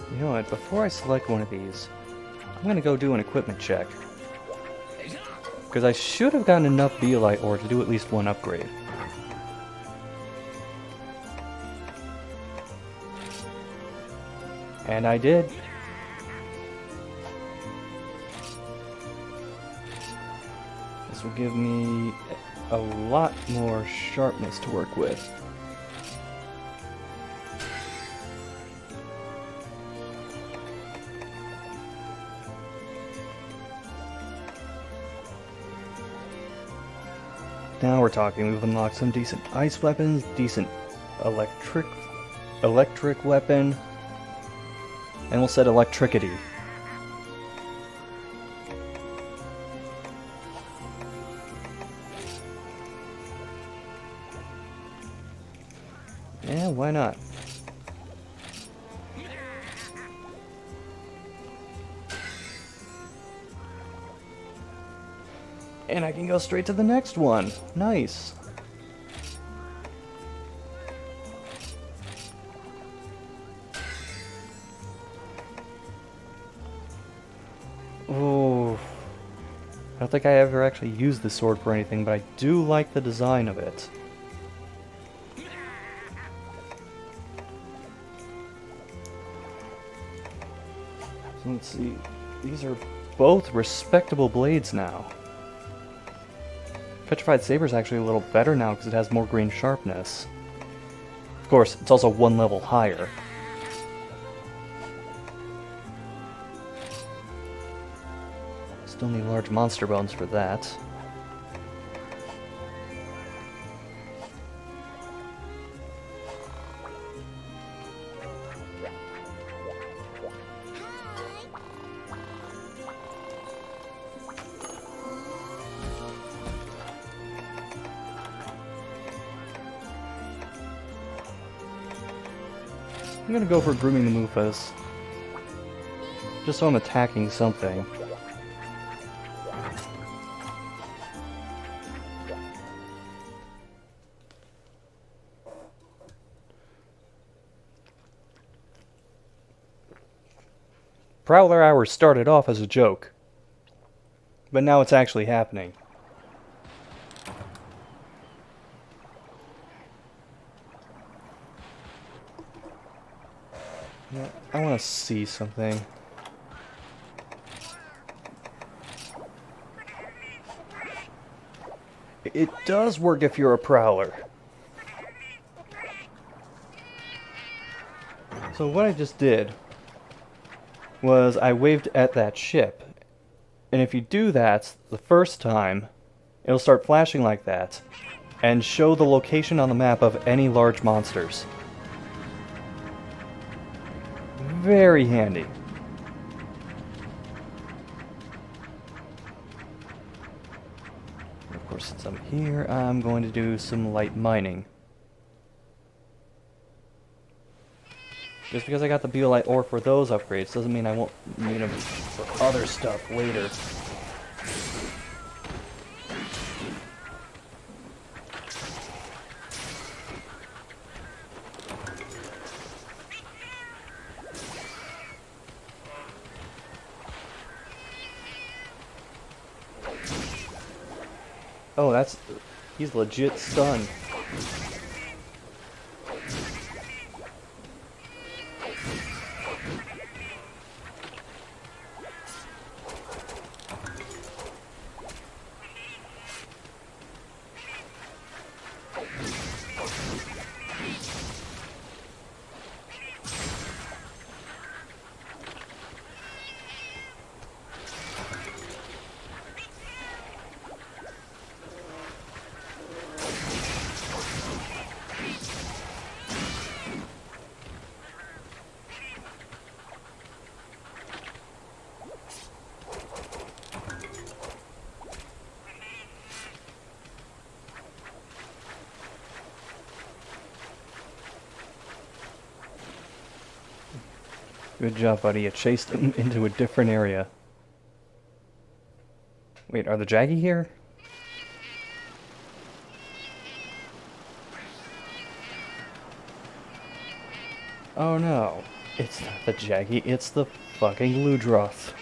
You know what, before I select one of these, I'm gonna go do an equipment check. Because I should have gotten enough Beolite ore to do at least one upgrade. And I did. This will give me a lot more sharpness to work with. Now we're talking. We've unlocked some decent ice weapons, decent electric weapon, and we'll set electricity. Yeah, why not? And I can go straight to the next one. Nice. Oh, I don't think I ever actually used the sword for anything, but I do like the design of it. So let's see. These are both respectable blades now. Petrified Saber is actually a little better now because it has more green sharpness. Of course, it's also one level higher. Still need large monster bones for that. I'm gonna go for grooming the Mufas. Just so I'm attacking something. Prowler Hours started off as a joke, but now it's actually happening. Yeah, I want to see something. It does work if you're a Prowler. So what I just did was I waved at that ship. And if you do that the first time, it'll start flashing like that and show the location on the map of any large monsters. Very handy. Of course, since I'm here, I'm going to do some light mining. Just because I got the Beolite ore for those upgrades doesn't mean I won't need them for other stuff later. Oh, he's legit stunned. Good job, buddy. You chased him into a different area. Wait, are the Jaggy here? Oh no. It's not the Jaggy, it's the fucking Ludroth.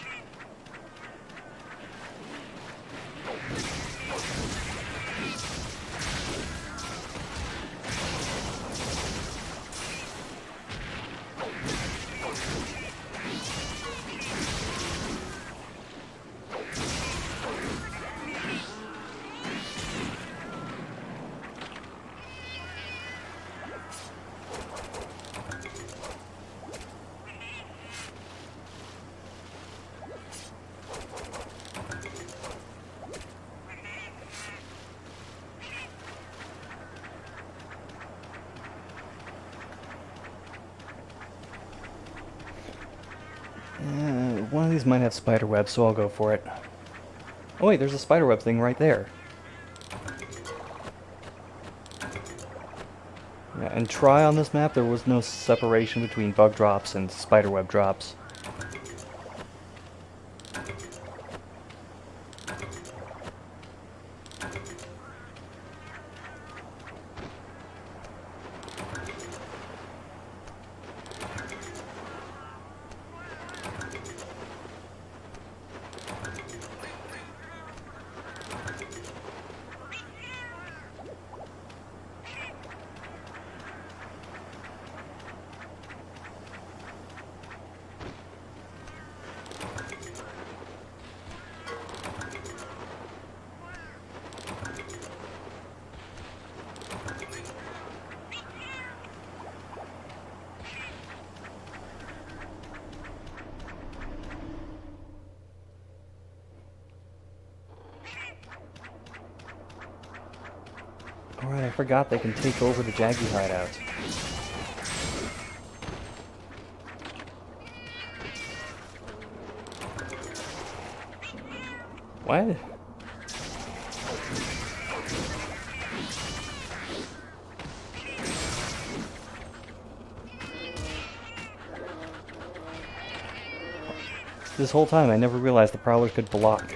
One of these might have spider webs, so I'll go for it. Oh wait, there's a spider web thing right there. Yeah, and try on this map, there was no separation between bug drops and spider web drops. Alright, I forgot they can take over the Jaggy hideout. What? This whole time I never realized the Prowler could block.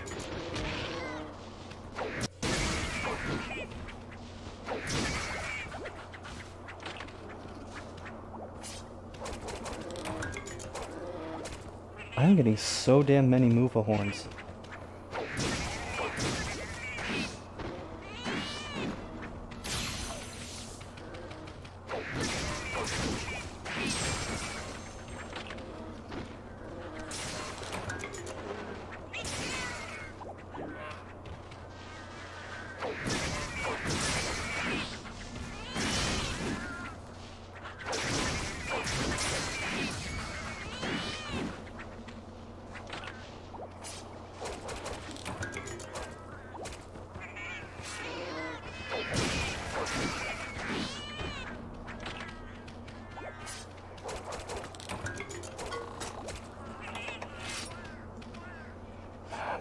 I'm getting so damn many Mufa horns.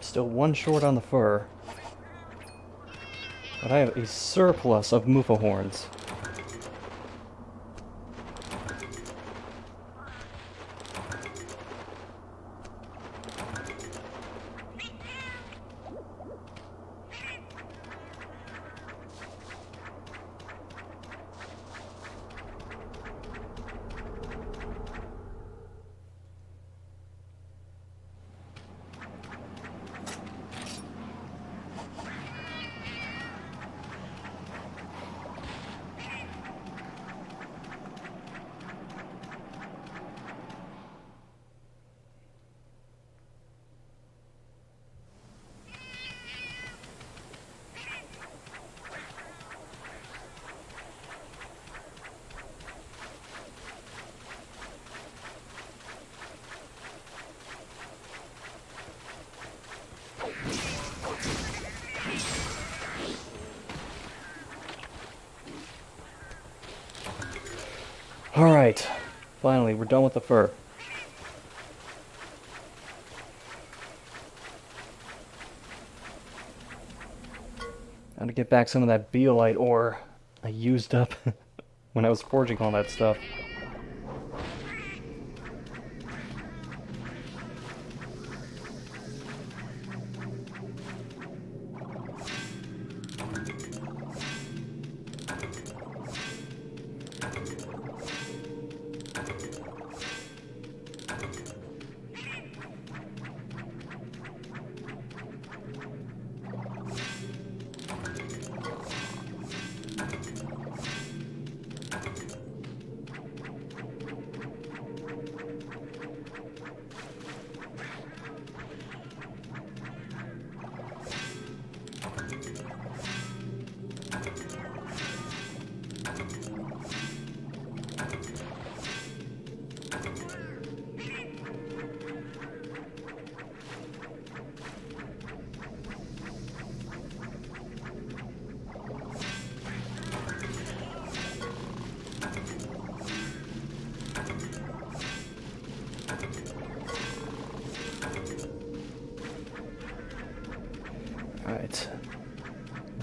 Still one short on the fur. But I have a surplus of Mufa horns. Alright, finally, we're done with the fur. Now to get back some of that beolite ore I used up when I was forging all that stuff.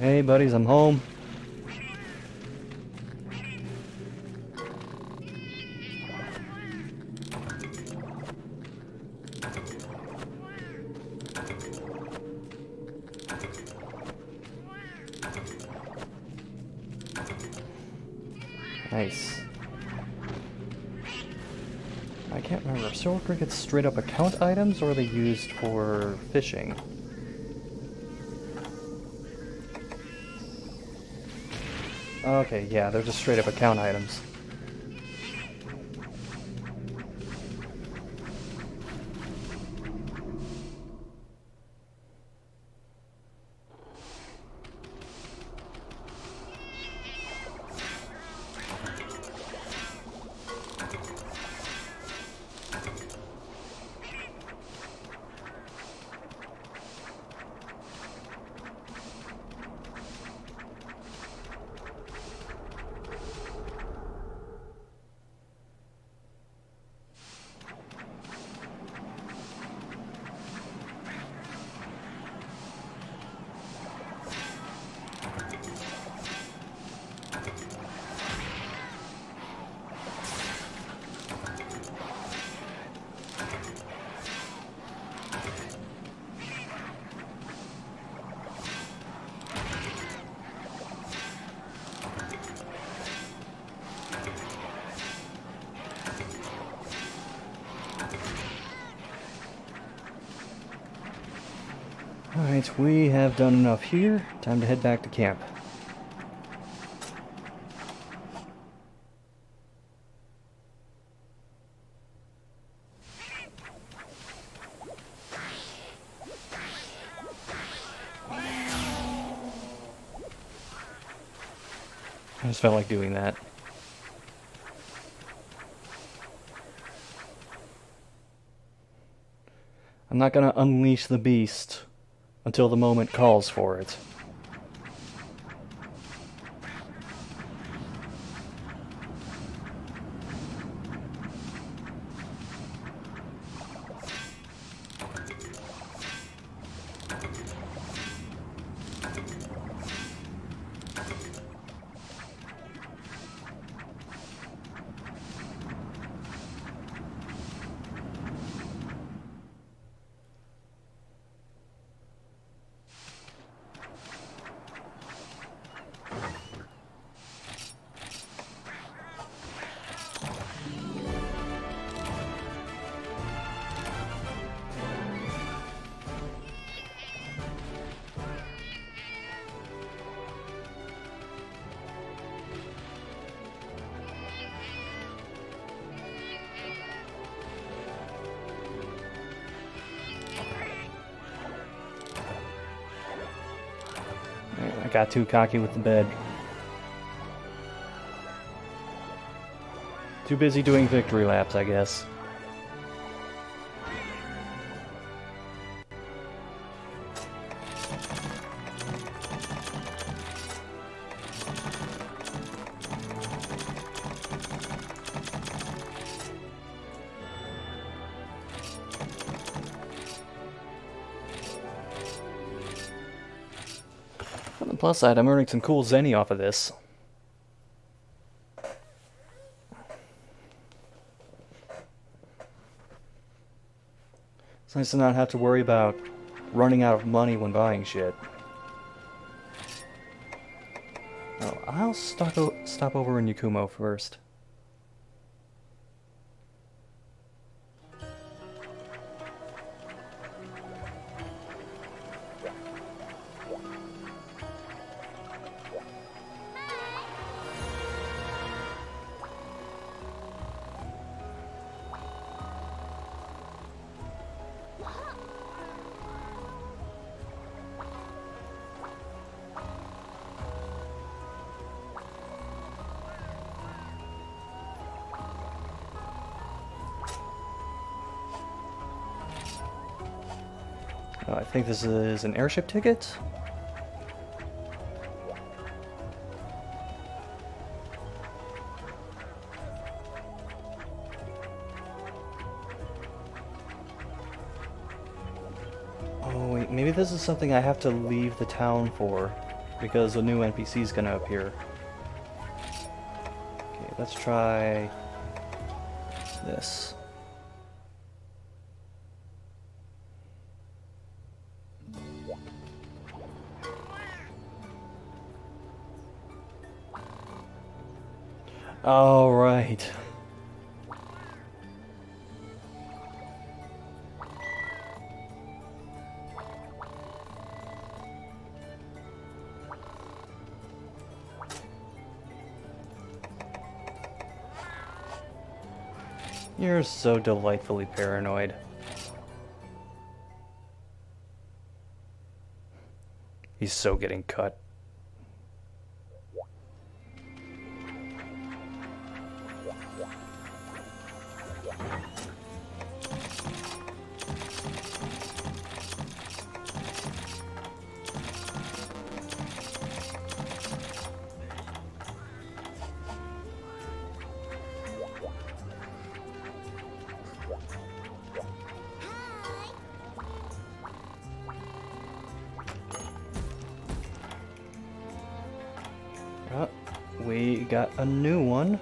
Hey buddies, I'm home. Nice. I can't remember. Silver crickets straight up account items, or are they used for fishing? Okay, yeah, they're just straight up account items. Alright, we have done enough here. Time to head back to camp. I just felt like doing that. I'm not gonna unleash the beast until the moment calls for it. I got too cocky with the bed. Too busy doing victory laps, I guess. On the plus side, I'm earning some cool zenny off of this. It's nice to not have to worry about running out of money when buying shit. Oh, I'll stop over in Yakumo first. I think this is an airship ticket. Oh wait, maybe this is something I have to leave the town for. because a new NPC is going to appear. Okay, let's try this. All right. You're so delightfully paranoid. He's so getting cut. We got a new one.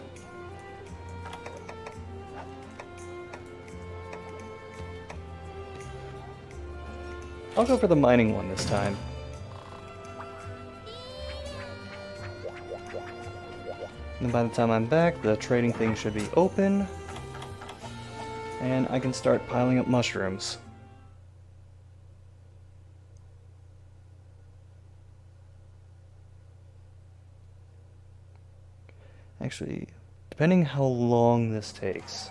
I'll go for the mining one this time. And by the time I'm back, the trading thing should be open. And I can start piling up mushrooms. Actually, depending how long this takes,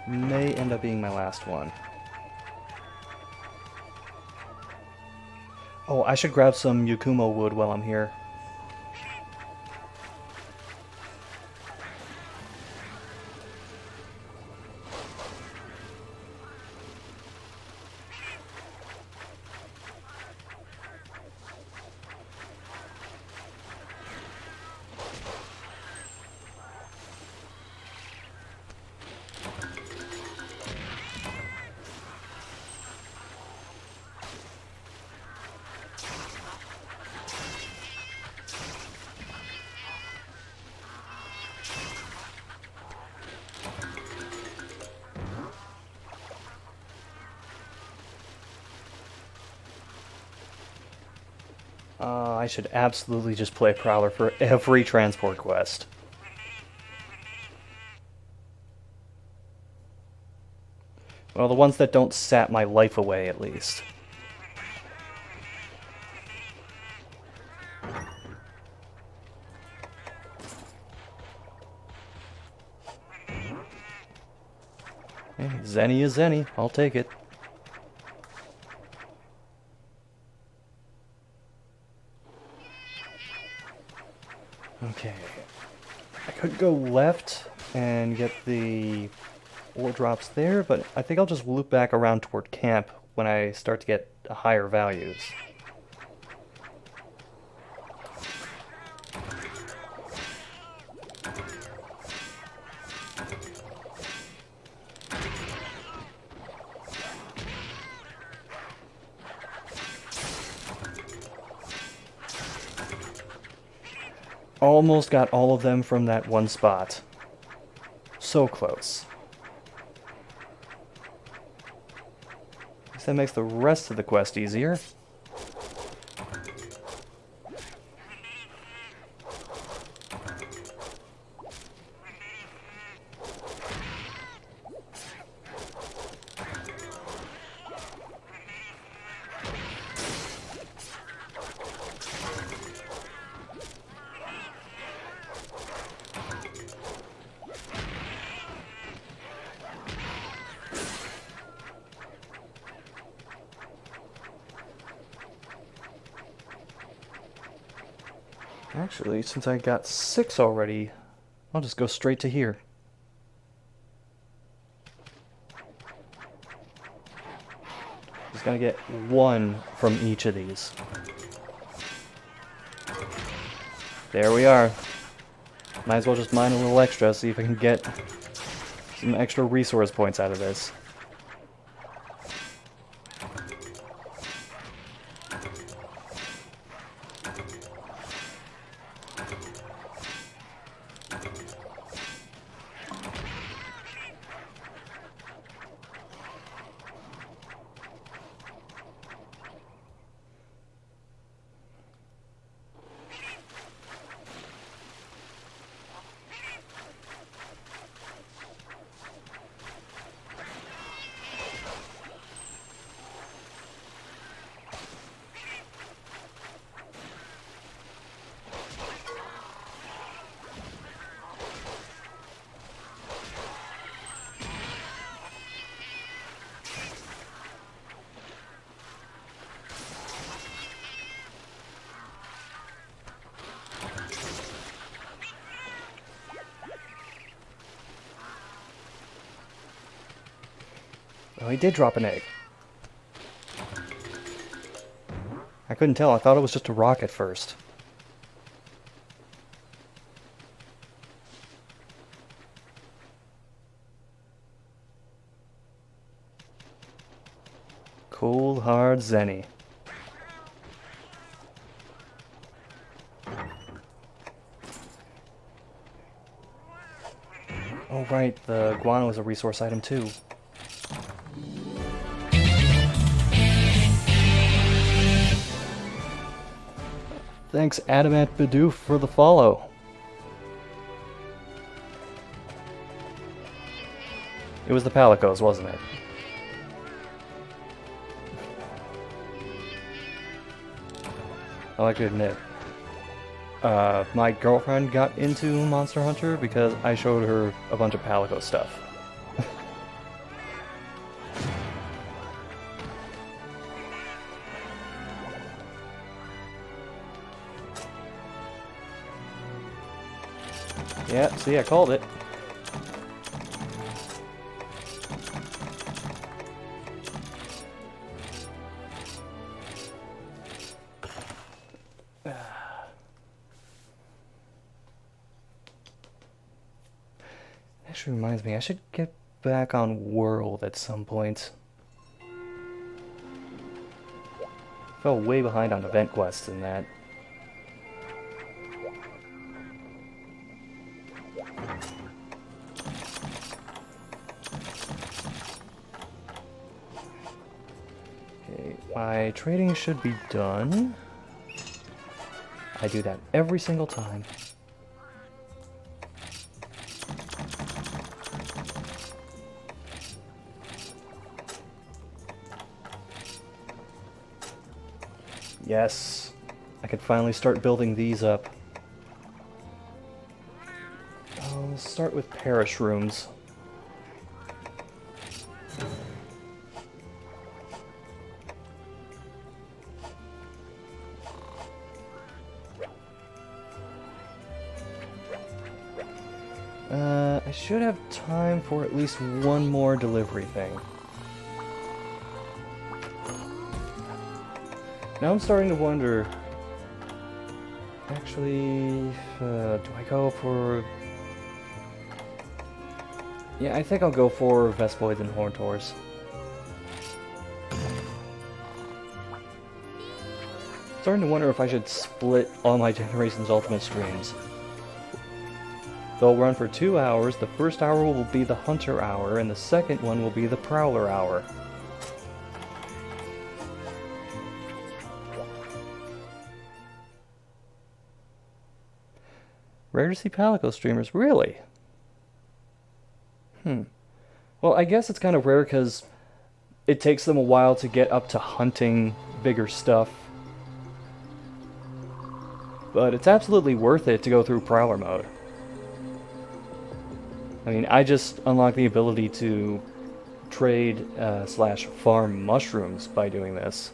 may end up being my last one. Oh, I should grab some Yukumo wood while I'm here. I should absolutely just play Prowler for every transport quest. Well, the ones that don't sap my life away, at least. Hey, Zenny is Zenny. I'll take it. Okay. I could go left and get the ore drops there, but I think I'll just loop back around toward camp when I start to get higher values. Almost got all of them from that one spot. So close. Guess that makes the rest of the quest easier. Actually, since I got 6 already, I'll just go straight to here. Just gotta get 1 from each of these. There we are. Might as well just mine a little extra, see if I can get some extra resource points out of this. Oh, he did drop an egg. I couldn't tell. I thought it was just a rock at first. Cold, hard Zenny. Oh right, the guano is a resource item too. Thanks Adamant Bidoof for the follow. It was the palicoes, wasn't it? I like to admit, my girlfriend got into Monster Hunter because I showed her a bunch of palico stuff. Yeah, see, I called it. Actually reminds me, I should get back on World at some point. Fell way behind on event quests and that. Okay, my trading should be done. I do that every single time. Yes, I can finally start building these up. I'll start with parish rooms. I should have time for at least one more delivery thing. Now I'm starting to wonder, actually, do I go for... Yeah, I think I'll go for Vespoids and Horntaurs. Starting to wonder if I should split all my Generations Ultimate streams. They'll run for 2 hours. The first hour will be the Hunter hour, and the second one will be the Prowler hour. Rare to see palico streamers, really? Well, I guess it's kind of rare because it takes them a while to get up to hunting bigger stuff. But it's absolutely worth it to go through Prowler mode. I mean, I just unlocked the ability to trade slash farm mushrooms by doing this.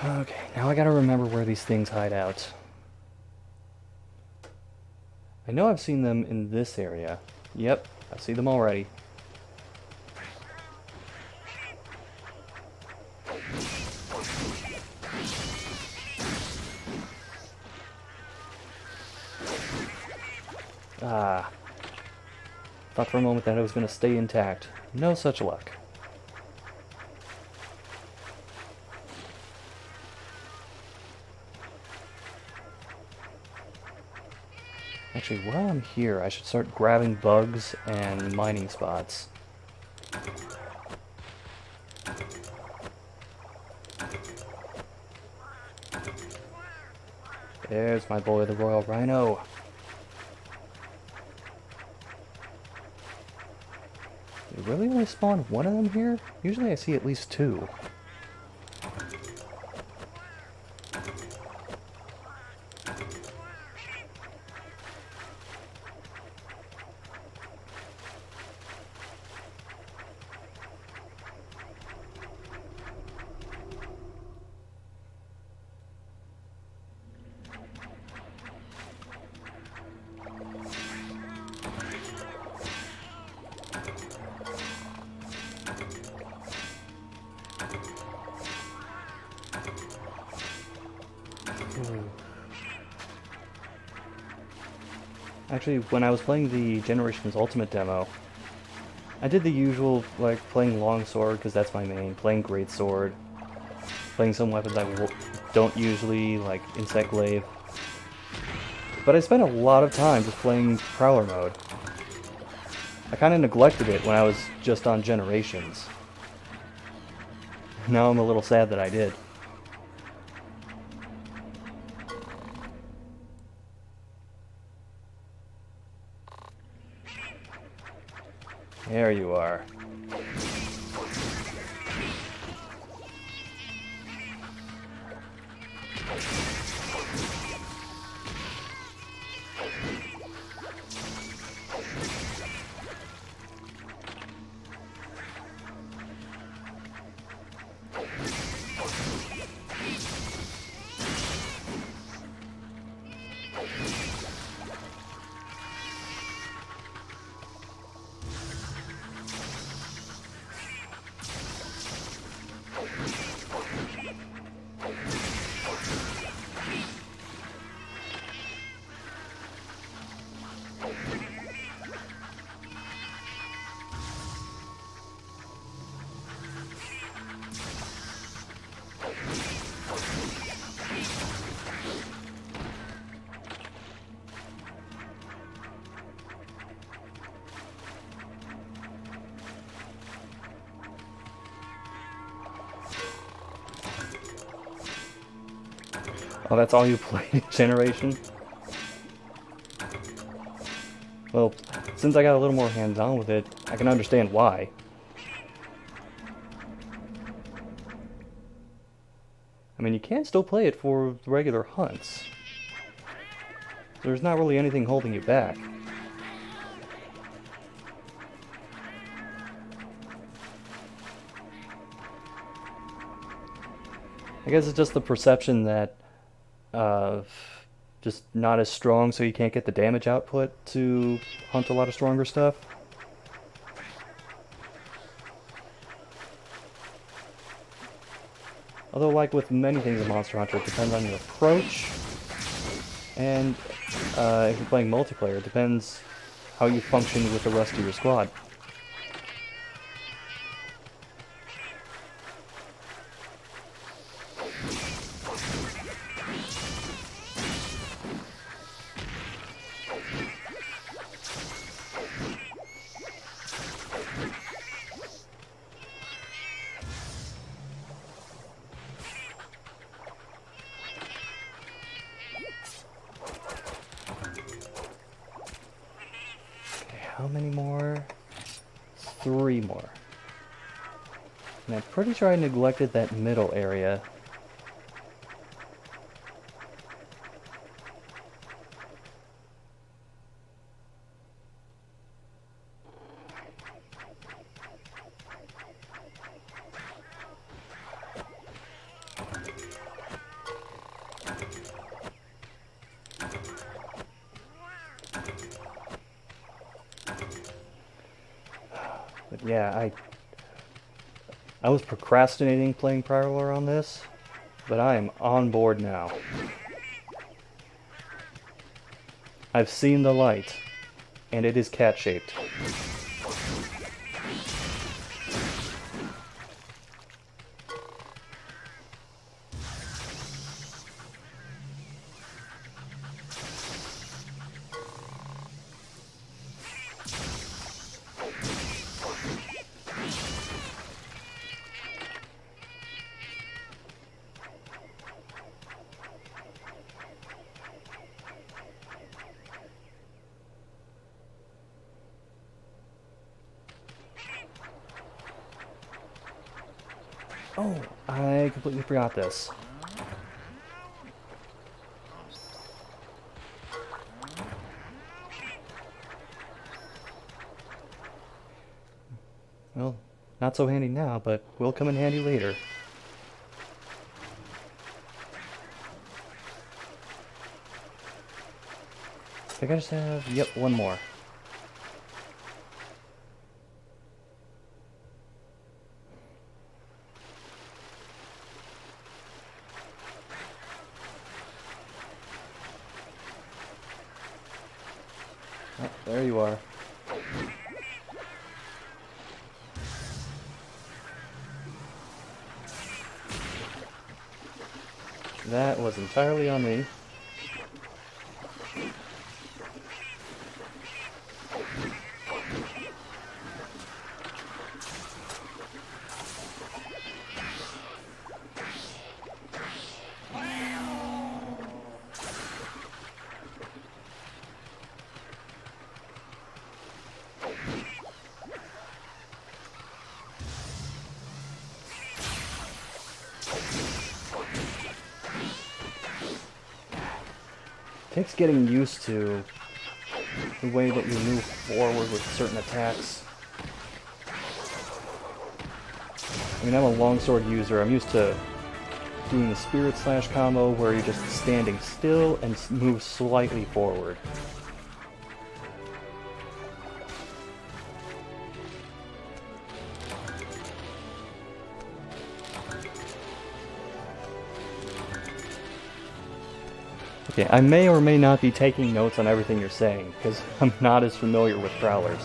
Okay, now I gotta remember where these things hide out. I know I've seen them in this area. Yep, I see them already. Ah. Thought for a moment that it was gonna stay intact. No such luck. Actually, while I'm here, I should start grabbing bugs and mining spots. There's my boy, the Royal Rhino. Did really only spawn one of them here? Usually I see at least two. Actually, when I was playing the Generations Ultimate demo, I did the usual, like, playing Longsword, because that's my main, playing Greatsword, playing some weapons I don't usually, like Insect Glaive. But I spent a lot of time just playing Prowler mode. I kind of neglected it when I was just on Generations. Now I'm a little sad that I did. There you are. Oh, that's all you played, Generation? Well, since I got a little more hands-on with it, I can understand why. I mean, you can still play it for regular hunts. There's not really anything holding you back. I guess it's just the perception that just not as strong, so you can't get the damage output to hunt a lot of stronger stuff. Although, like with many things in Monster Hunter, it depends on your approach, and if you're playing multiplayer, it depends how you function with the rest of your squad. How many more? 3 more. And I'm pretty sure I neglected that middle area. But yeah, I was procrastinating playing Prowler on this, but I am on board now. I've seen the light, and it is cat-shaped. Oh, I completely forgot this. Well, not so handy now, but will come in handy later. I think I just have, yep, 1 more. Oh, there you are. That was entirely on me. Takes getting used to the way that you move forward with certain attacks. I mean, I'm a longsword user. I'm used to doing the spirit slash combo where you're just standing still and move slightly forward. Okay, I may or may not be taking notes on everything you're saying, because I'm not as familiar with Prowlers.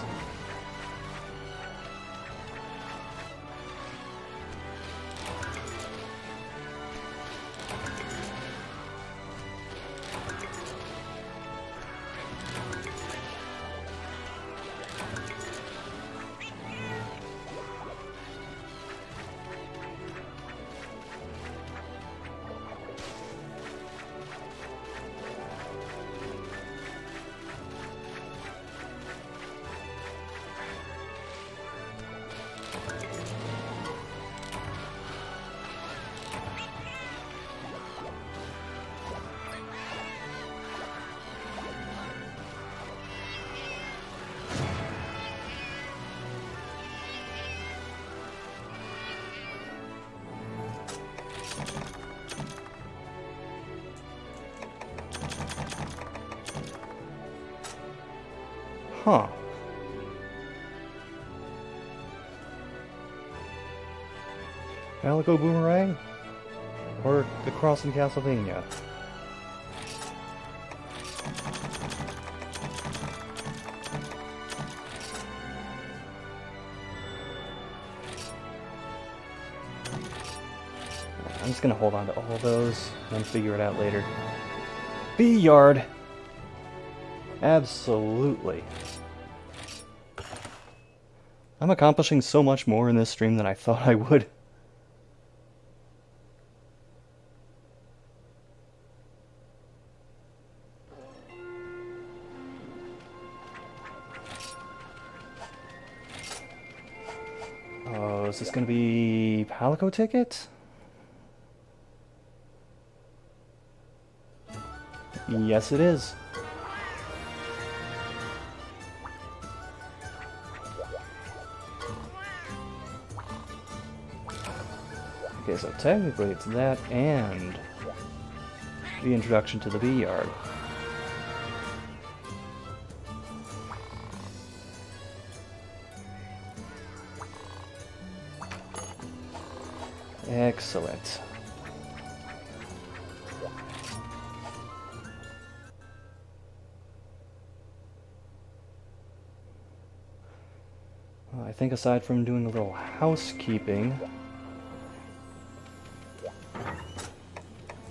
Huh. Palico Boomerang? Or the Cross in Castlevania? I'm just gonna hold on to all those and figure it out later. B-Yard! Absolutely. I'm accomplishing so much more in this stream than I thought I would. Oh, is this gonna be Palico ticket? Yes, it is. Okay, so technically it's that and the introduction to the B-Yard. Excellent. Well, I think aside from doing a little housekeeping,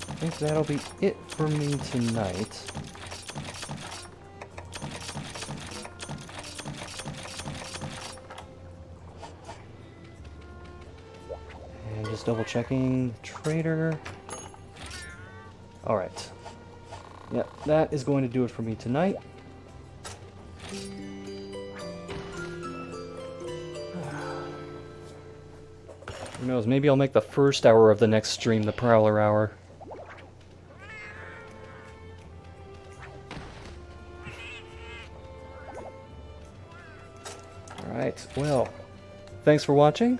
I think that'll be it for me tonight. And just double checking trader. Alright. Yep, that is going to do it for me tonight. Who knows, maybe I'll make the first hour of the next stream the Prowler Hour. Alright, well, thanks for watching.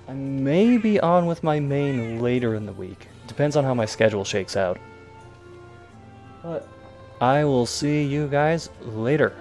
I may be on with my main later in the week. Depends on how my schedule shakes out. But I will see you guys later.